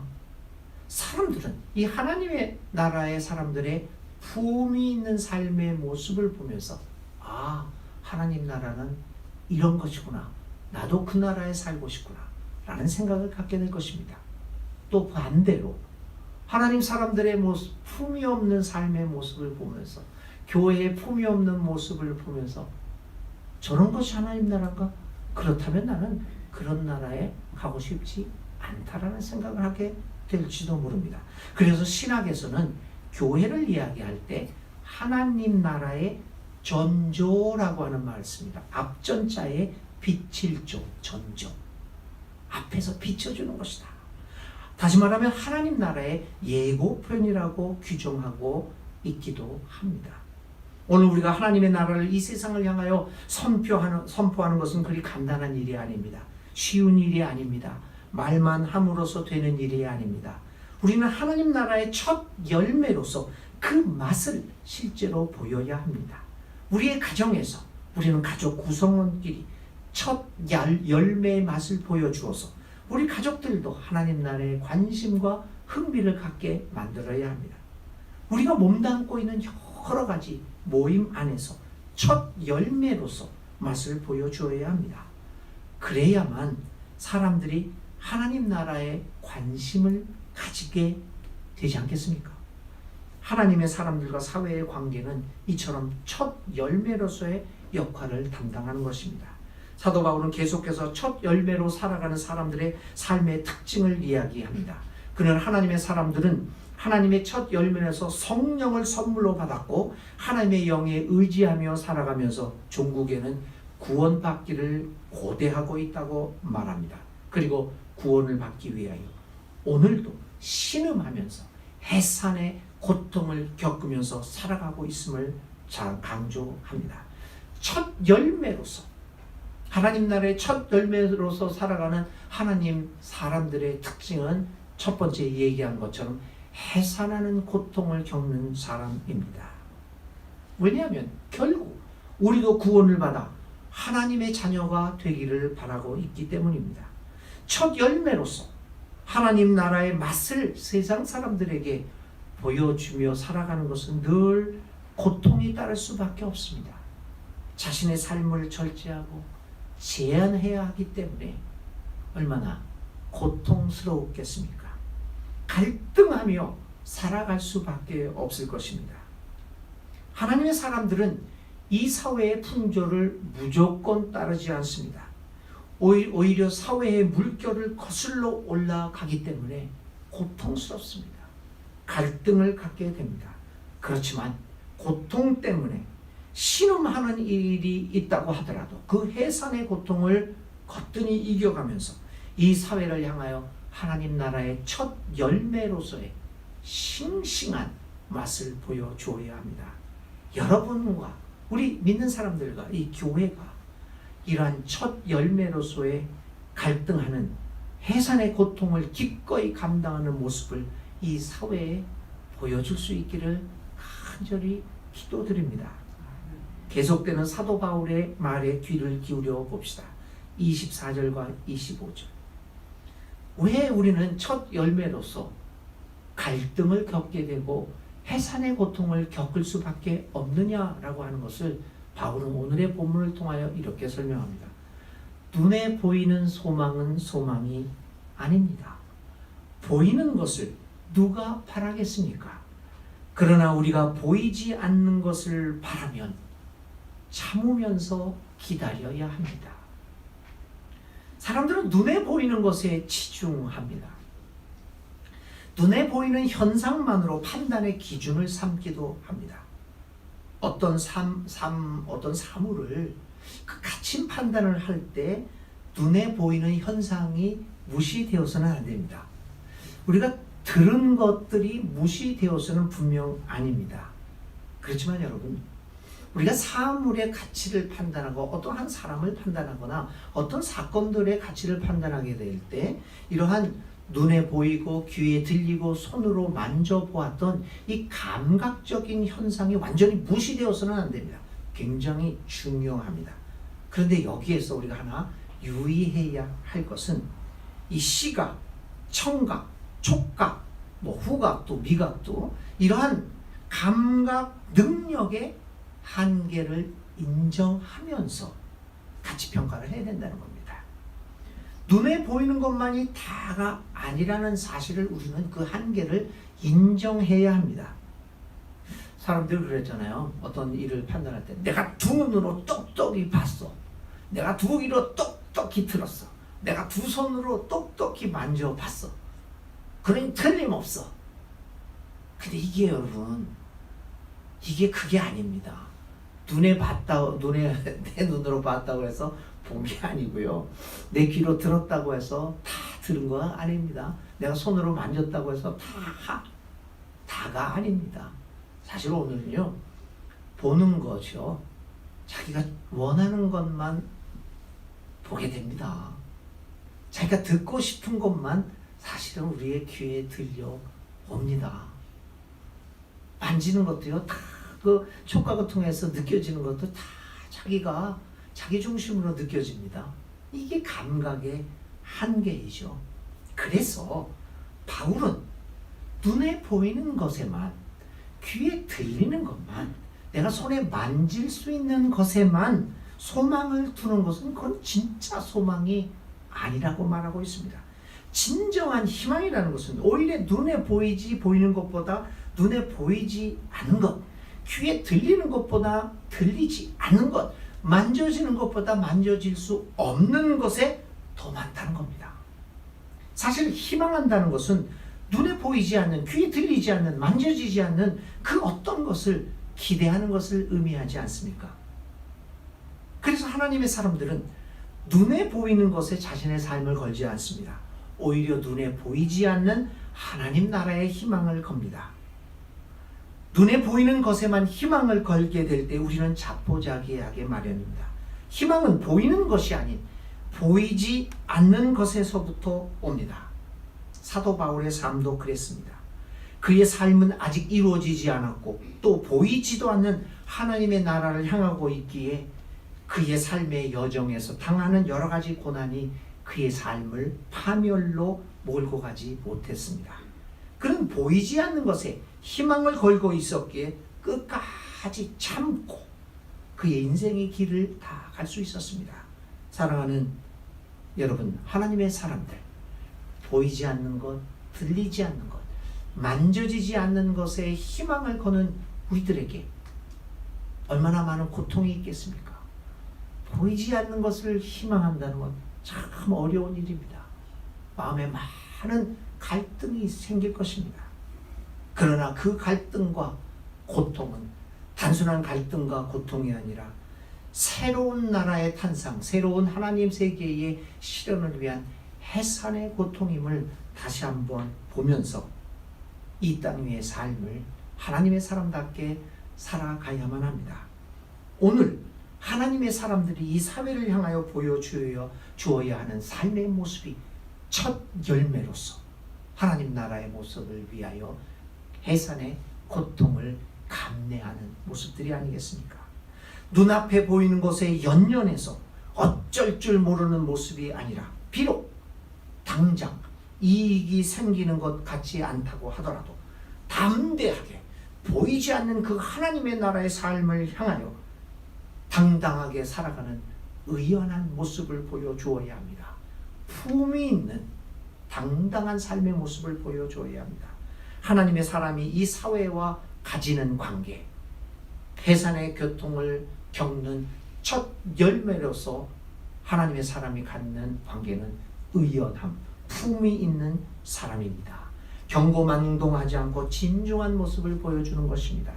사람들은 이 하나님의 나라의 사람들의 품위 있는 삶의 모습을 보면서 아, 하나님 나라는 이런 것이구나. 나도 그 나라에 살고 싶구나. 라는 생각을 갖게 될 것입니다. 또 반대로 하나님 사람들의 모습, 품위 없는 삶의 모습을 보면서 교회의 품위 없는 모습을 보면서 저런 것이 하나님 나라인가? 그렇다면 나는 그런 나라에 가고 싶지 않다라는 생각을 하게 될지도 모릅니다. 그래서 신학에서는 교회를 이야기할 때 하나님 나라의 전조라고 하는 말을 씁니다. 앞전자에 빛일 조, 전조. 앞에서 비춰주는 것이다. 다시 말하면 하나님 나라의 예고편이라고 규정하고 있기도 합니다. 오늘 우리가 하나님의 나라를 이 세상을 향하여 선포하는 것은 그리 간단한 일이 아닙니다. 쉬운 일이 아닙니다. 말만 함으로써 되는 일이 아닙니다. 우리는 하나님 나라의 첫 열매로서 그 맛을 실제로 보여야 합니다. 우리의 가정에서 우리는 가족 구성원끼리 첫 열매의 맛을 보여주어서 우리 가족들도 하나님 나라에 관심과 흥미를 갖게 만들어야 합니다. 우리가 몸담고 있는 여러 가지 모임 안에서 첫 열매로서 맛을 보여주어야 합니다. 그래야만 사람들이 하나님 나라에 관심을 가지게 되지 않겠습니까? 하나님의 사람들과 사회의 관계는 이처럼 첫 열매로서의 역할을 담당하는 것입니다. 사도 바울은 계속해서 첫 열매로 살아가는 사람들의 삶의 특징을 이야기합니다. 그는 하나님의 사람들은 하나님의 첫 열매에서 성령을 선물로 받았고 하나님의 영에 의지하며 살아가면서 종국에는 구원받기를 고대하고 있다고 말합니다. 그리고 구원을 받기 위하여 오늘도 신음하면서 해산의 고통을 겪으면서 살아가고 있음을 강조합니다. 첫 열매로서 하나님 나라의 첫 열매로서 살아가는 하나님 사람들의 특징은 첫 번째 얘기한 것처럼 해산하는 고통을 겪는 사람입니다. 왜냐하면 결국 우리도 구원을 받아 하나님의 자녀가 되기를 바라고 있기 때문입니다. 첫 열매로서 하나님 나라의 맛을 세상 사람들에게 보여주며 살아가는 것은 늘 고통이 따를 수밖에 없습니다. 자신의 삶을 절제하고 제한해야 하기 때문에 얼마나 고통스러웠겠습니까? 갈등하며 살아갈 수밖에 없을 것입니다. 하나님의 사람들은 이 사회의 풍조를 무조건 따르지 않습니다. 오히려 사회의 물결을 거슬러 올라가기 때문에 고통스럽습니다. 갈등을 갖게 됩니다. 그렇지만 고통 때문에 신음하는 일이 있다고 하더라도 그 해산의 고통을 거뜬히 이겨가면서 이 사회를 향하여 하나님 나라의 첫 열매로서의 싱싱한 맛을 보여주어야 합니다. 여러분과 우리 믿는 사람들과 이 교회가 이러한 첫 열매로서의 갈등하는 해산의 고통을 기꺼이 감당하는 모습을 이 사회에 보여줄 수 있기를 간절히 기도드립니다. 계속되는 사도 바울의 말에 귀를 기울여 봅시다. 24절과 25절. 왜 우리는 첫 열매로서 갈등을 겪게 되고 해산의 고통을 겪을 수밖에 없느냐라고 하는 것을 바울은 오늘의 본문을 통하여 이렇게 설명합니다. 눈에 보이는 소망은 소망이 아닙니다. 보이는 것을 누가 바라겠습니까? 그러나 우리가 보이지 않는 것을 바라면 참으면서 기다려야 합니다. 사람들은 눈에 보이는 것에 치중합니다. 눈에 보이는 현상만으로 판단의 기준을 삼기도 합니다. 어떤 사물을 그 가치 판단을 할 때 눈에 보이는 현상이 무시되어서는 안 됩니다. 우리가 들은 것들이 무시되어서는 분명 아닙니다. 그렇지만 여러분, 우리가 사물의 가치를 판단하고 어떠한 사람을 판단하거나 어떤 사건들의 가치를 판단하게 될 때 이러한 눈에 보이고 귀에 들리고 손으로 만져보았던 이 감각적인 현상이 완전히 무시되어서는 안 됩니다. 굉장히 중요합니다. 그런데 여기에서 우리가 하나 유의해야 할 것은 이 시각, 청각, 촉각, 후각도 미각도 이러한 감각 능력의 한계를 인정하면서 가치 평가를 해야 된다는 겁니다. 눈에 보이는 것만이 다가 아니라는 사실을 우리는 그 한계를 인정해야 합니다. 사람들이 그랬잖아요. 어떤 일을 판단할 때 내가 두 눈으로 똑똑히 봤어. 내가 두 귀로 똑똑히 들었어. 내가 두 손으로 똑똑히 만져봤어. 그러니 틀림없어. 근데 이게 여러분, 이게 그게 아닙니다. 내 눈으로 봤다고 해서 본 게 아니고요. 내 귀로 들었다고 해서 다 들은 거 아닙니다. 내가 손으로 만졌다고 해서 다가 아닙니다. 사실 오늘은요, 보는 거죠. 자기가 원하는 것만 보게 됩니다. 자기가 듣고 싶은 것만 사실은 우리의 귀에 들려옵니다. 만지는 것도요, 다 그 촉각을 통해서 느껴지는 것도 다 자기가 자기 중심으로 느껴집니다. 이게 감각의 한계이죠. 그래서 바울은 눈에 보이는 것에만, 귀에 들리는 것만, 내가 손에 만질 수 있는 것에만 소망을 두는 것은 그건 진짜 소망이 아니라고 말하고 있습니다. 진정한 희망이라는 것은 오히려 눈에 보이는 것보다 눈에 보이지 않은 것, 귀에 들리는 것보다 들리지 않는 것, 만져지는 것보다 만져질 수 없는 것에 더 많다는 겁니다. 사실 희망한다는 것은 눈에 보이지 않는, 귀에 들리지 않는, 만져지지 않는 그 어떤 것을 기대하는 것을 의미하지 않습니까? 그래서 하나님의 사람들은 눈에 보이는 것에 자신의 삶을 걸지 않습니다. 오히려 눈에 보이지 않는 하나님 나라의 희망을 겁니다. 눈에 보이는 것에만 희망을 걸게 될 때 우리는 자포자기하게 마련입니다. 희망은 보이는 것이 아닌 보이지 않는 것에서부터 옵니다. 사도 바울의 삶도 그랬습니다. 그의 삶은 아직 이루어지지 않았고 또 보이지도 않는 하나님의 나라를 향하고 있기에 그의 삶의 여정에서 당하는 여러 가지 고난이 그의 삶을 파멸로 몰고 가지 못했습니다. 그는 보이지 않는 것에 희망을 걸고 있었기에 끝까지 참고 그의 인생의 길을 다 갈 수 있었습니다. 사랑하는 여러분, 하나님의 사람들, 보이지 않는 것, 들리지 않는 것, 만져지지 않는 것에 희망을 거는 우리들에게 얼마나 많은 고통이 있겠습니까? 보이지 않는 것을 희망한다는 건 참 어려운 일입니다. 마음에 많은 갈등이 생길 것입니다. 그러나 그 갈등과 고통은 단순한 갈등과 고통이 아니라 새로운 나라의 탄생, 새로운 하나님 세계의 실현을 위한 해산의 고통임을 다시 한번 보면서 이 땅 위의 삶을 하나님의 사람답게 살아가야만 합니다. 오늘 하나님의 사람들이 이 사회를 향하여 보여주어야 하는 삶의 모습이 첫 열매로서 하나님 나라의 모습을 위하여 해산의 고통을 감내하는 모습들이 아니겠습니까? 눈앞에 보이는 것에 연연해서 어쩔 줄 모르는 모습이 아니라 비록 당장 이익이 생기는 것 같지 않다고 하더라도 담대하게 보이지 않는 그 하나님의 나라의 삶을 향하여 당당하게 살아가는 의연한 모습을 보여주어야 합니다. 품위 있는 당당한 삶의 모습을 보여줘야 합니다. 하나님의 사람이 이 사회와 가지는 관계, 해산의 고통을 겪는 첫 열매로서 하나님의 사람이 갖는 관계는 의연함, 품위 있는 사람입니다. 경고망동하지 않고 진중한 모습을 보여주는 것입니다.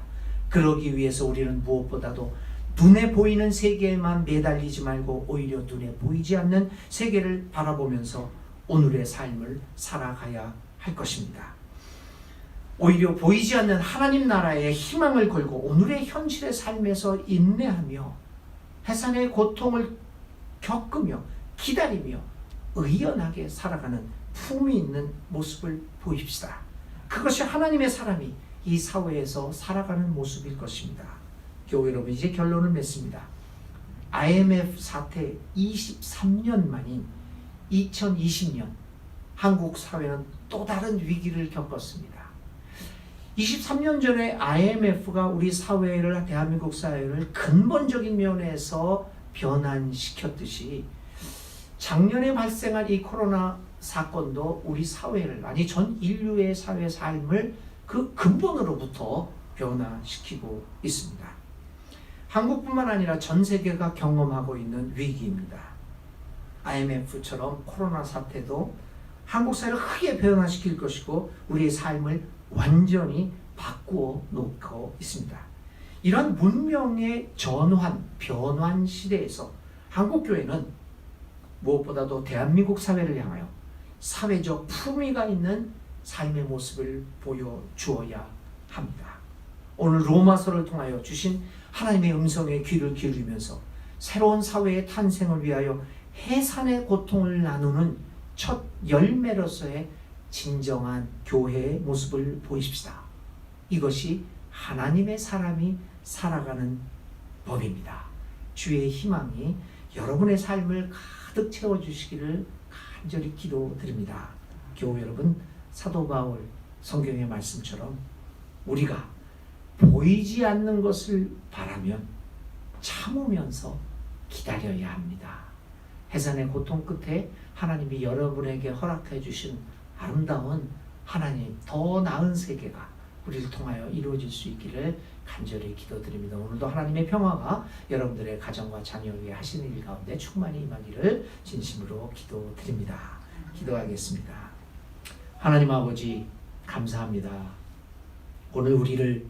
그러기 위해서 우리는 무엇보다도 눈에 보이는 세계에만 매달리지 말고 오히려 눈에 보이지 않는 세계를 바라보면서 오늘의 삶을 살아가야 할 것입니다. 오히려 보이지 않는 하나님 나라의 희망을 걸고 오늘의 현실의 삶에서 인내하며 해산의 고통을 겪으며 기다리며 의연하게 살아가는 품위 있는 모습을 보입시다. 그것이 하나님의 사람이 이 사회에서 살아가는 모습일 것입니다. 교회 여러분, 이제 결론을 맺습니다. IMF 사태 23년 만인 2020년 한국 사회는 또 다른 위기를 겪었습니다. 23년 전에 IMF가 우리 사회를, 대한민국 사회를 근본적인 면에서 변환시켰듯이 작년에 발생한 이 코로나 사건도 우리 사회를, 아니 전 인류의 사회 삶을 그 근본으로부터 변화시키고 있습니다. 한국뿐만 아니라 전 세계가 경험하고 있는 위기입니다. IMF처럼 코로나 사태도 한국 사회를 크게 변화시킬 것이고 우리의 삶을 완전히 바꾸어 놓고 있습니다. 이런 문명의 전환, 변환 시대에서 한국교회는 무엇보다도 대한민국 사회를 향하여 사회적 품위가 있는 삶의 모습을 보여주어야 합니다. 오늘 로마서를 통하여 주신 하나님의 음성에 귀를 기울이면서 새로운 사회의 탄생을 위하여 해산의 고통을 나누는 첫 열매로서의 진정한 교회의 모습을 보이십시다. 이것이 하나님의 사람이 살아가는 법입니다. 주의 희망이 여러분의 삶을 가득 채워주시기를 간절히 기도드립니다. 교회 여러분, 사도 바울 성경의 말씀처럼 우리가 보이지 않는 것을 바라면 참으면서 기다려야 합니다. 해산의 고통 끝에 하나님이 여러분에게 허락해 주신 아름다운 하나님, 더 나은 세계가 우리를 통하여 이루어질 수 있기를 간절히 기도드립니다. 오늘도 하나님의 평화가 여러분들의 가정과 자녀 위에 하시는 일 가운데 충만히 임하기를 진심으로 기도드립니다. 기도하겠습니다. 하나님 아버지, 감사합니다. 오늘 우리를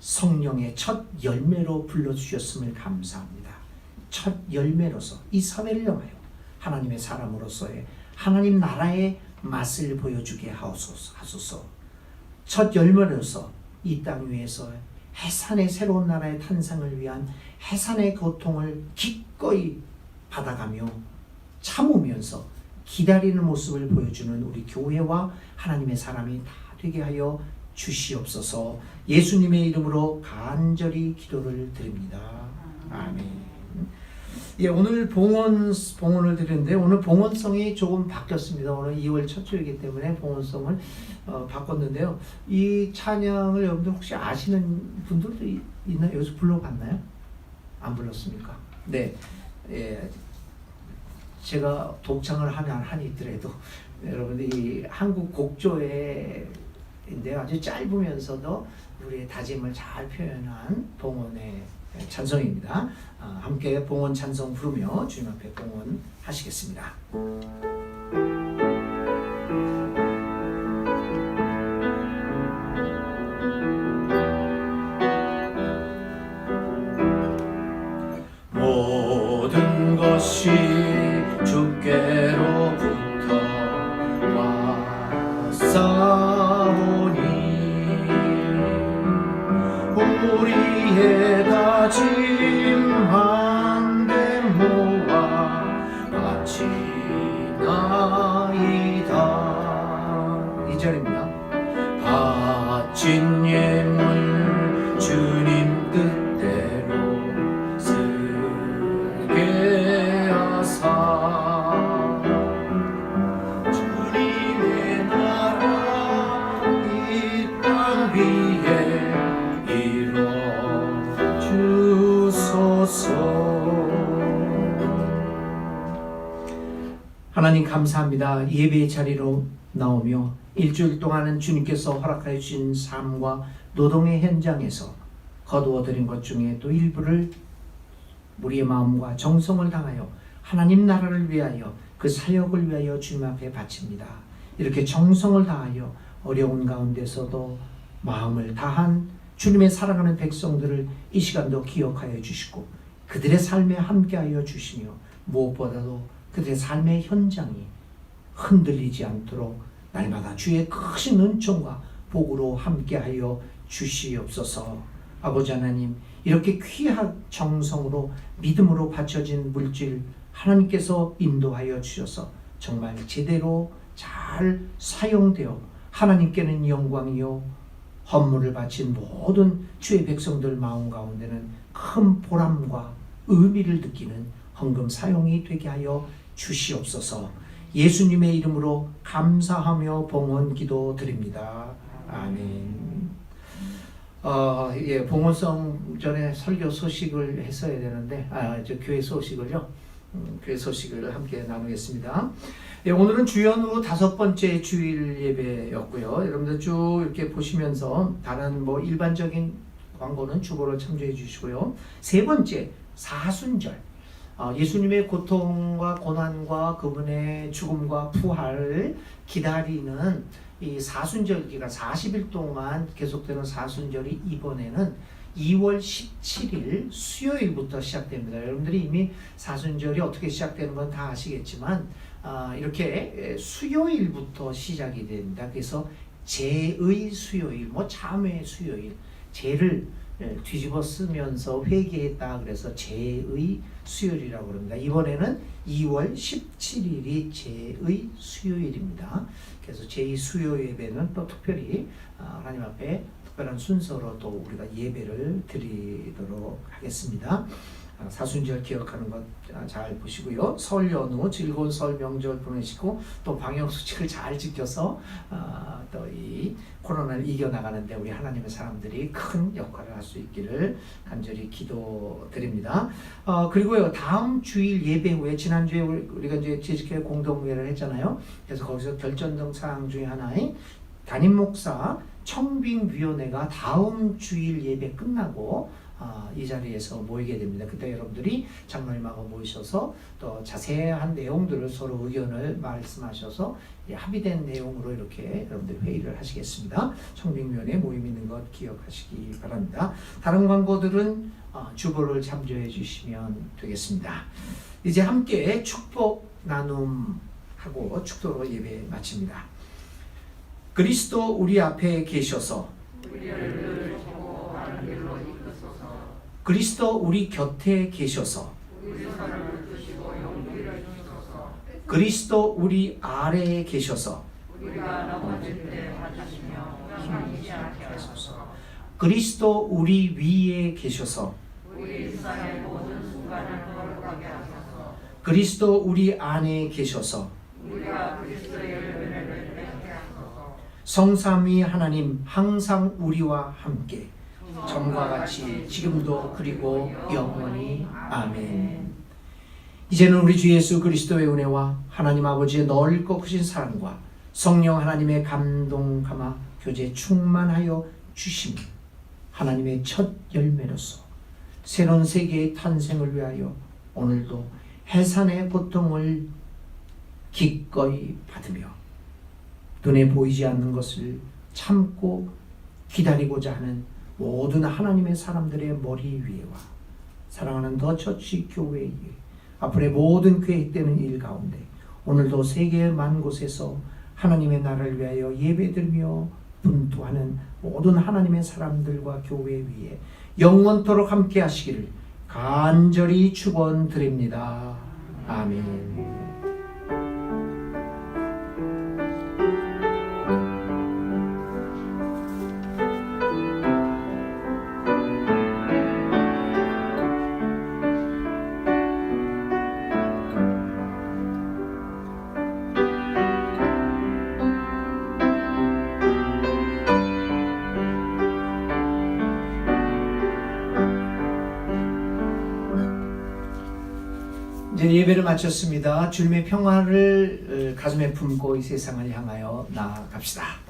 성령의 첫 열매로 불러주셨음을 감사합니다. 첫 열매로서 이 사회를 향하여 하나님의 사람으로서의 하나님 나라의 맛을 보여주게 하소서. 첫 열매로서 이 땅 위에서 해산의 새로운 나라의 탄생을 위한 해산의 고통을 기꺼이 받아가며 참으면서 기다리는 모습을 보여주는 우리 교회와 하나님의 사람이 다 되게 하여 주시옵소서. 예수님의 이름으로 간절히 기도를 드립니다. 아멘. 예, 오늘 봉헌을 드리는데 오늘 봉헌성이 조금 바뀌었습니다. 오늘 2월 첫 주이기 때문에 봉헌성을 바꿨는데요. 이 찬양을 여러분들 혹시 아시는 분들도 있나요? 여기서 불러봤나요? 안 불렀습니까? 네, 예, 제가 독창을 하면 한이 있더라도 여러분들이 한국 곡조인데 아주 짧으면서도 우리의 다짐을 잘 표현한 봉헌의 찬송입니다. 함께 봉헌 찬송 부르며 주님 앞에 봉헌하시겠습니다. 모든 것이 주께로부터 왔사오니 우리의 다짐한 데 모아 바치나이다. 2절입니다. 바친 예물 주님 뜻대로 쓰게 하사 주님의 나라 이 땅 위에 하나님 감사합니다. 예배의 자리로 나오며 일주일 동안은 주님께서 허락하여 주신 삶과 노동의 현장에서 거두어들인 것 중에 또 일부를 우리의 마음과 정성을 다하여 하나님 나라를 위하여 그 사역을 위하여 주님 앞에 바칩니다. 이렇게 정성을 다하여 어려운 가운데서도 마음을 다한 주님의 사랑하는 백성들을 이 시간도 기억하여 주시고 그들의 삶에 함께하여 주시며 무엇보다도 그들의 삶의 현장이 흔들리지 않도록 날마다 주의 크신 은총과 복으로 함께하여 주시옵소서. 아버지 하나님, 이렇게 귀한 정성으로 믿음으로 바쳐진 물질 하나님께서 인도하여 주셔서 정말 제대로 잘 사용되어 하나님께는 영광이요 헌물을 바친 모든 주의 백성들 마음 가운데는 큰 보람과 의미를 느끼는 헌금 사용이 되게 하여 주시옵소서. 예수님의 이름으로 감사하며 봉헌 기도 드립니다. 아멘. 봉헌성 전에 설교 소식을 했어야 되는데, 저 교회 소식을요. 교회 소식을 함께 나누겠습니다. 오늘은 주연으로 5번째 주일 예배였고요. 여러분들 쭉 이렇게 보시면서 다른 일반적인 광고는 주보를 참조해 주시고요. 3번째, 사순절. 예수님의 고통과 고난과 그분의 죽음과 부활을 기다리는 이 사순절 기간 40일 동안 계속되는 사순절이 이번에는 2월 17일 수요일부터 시작됩니다. 여러분들이 이미 사순절이 어떻게 시작되는 건 다 아시겠지만 이렇게 수요일부터 시작이 됩니다. 그래서 제의 수요일, 참회 수요일, 제를 뒤집어 쓰면서 회개했다 그래서 제의 수요일이라고 합니다. 이번에는 2월 17일이 제의 수요일입니다. 그래서 제의 수요 예배는 또 특별히 하나님 앞에 특별한 순서로 또 우리가 예배를 드리도록 하겠습니다. 사순절 기억하는 것 잘 보시고요. 설 연휴 즐거운 설 명절 보내시고 또 방역 수칙을 잘 지켜서 또 이 코로나를 이겨나가는데 우리 하나님의 사람들이 큰 역할을 할 수 있기를 간절히 기도드립니다. 그리고요, 다음 주일 예배 후에 지난주에 우리가 이제 재직회 공동회를 했잖아요. 그래서 거기서 결정적 사항 중에 하나인 담임 목사 청빙위원회가 다음 주일 예배 끝나고 이 자리에서 모이게 됩니다. 그때 여러분들이 장로님하고 모이셔서 또 자세한 내용들을 서로 의견을 말씀하셔서 합의된 내용으로 이렇게 여러분들 회의를 하시겠습니다. 청빙위원회 모임 있는 것 기억하시기 바랍니다. 다른 광고들은 주보를 참조해 주시면 되겠습니다. 이제 함께 축복 나눔하고 축도로 예배 마칩니다. 그리스도 우리 앞에 계셔서 그리스도 우리 곁에 계셔서 그리스도 우리 아래에 계셔서 그리스도 우리 위에 계셔서 그리스도 우리 안에 계셔서 성삼위 하나님 항상 우리와 함께 전과 같이 지금도 그리고 영원히 아멘. 이제는 우리 주 예수 그리스도의 은혜와 하나님 아버지의 넓고 크신 사랑과 성령 하나님의 감동 감화 교제 충만하여 주심이 하나님의 첫 열매로서 새로운 세계의 탄생을 위하여 오늘도 해산의 고통을 기꺼이 받으며 눈에 보이지 않는 것을 참고 기다리고자 하는 모든 하나님의 사람들의 머리 위에와 사랑하는 더 처치 교회에 앞으로의 모든 계획되는 일 가운데 오늘도 세계 만 곳에서 하나님의 나라를 위하여 예배드리며 분투하는 모든 하나님의 사람들과 교회 위에 영원토록 함께 하시기를 간절히 축원드립니다. 아멘. 이제 예배를 마쳤습니다. 주님의 평화를 가슴에 품고 이 세상을 향하여 나아갑시다.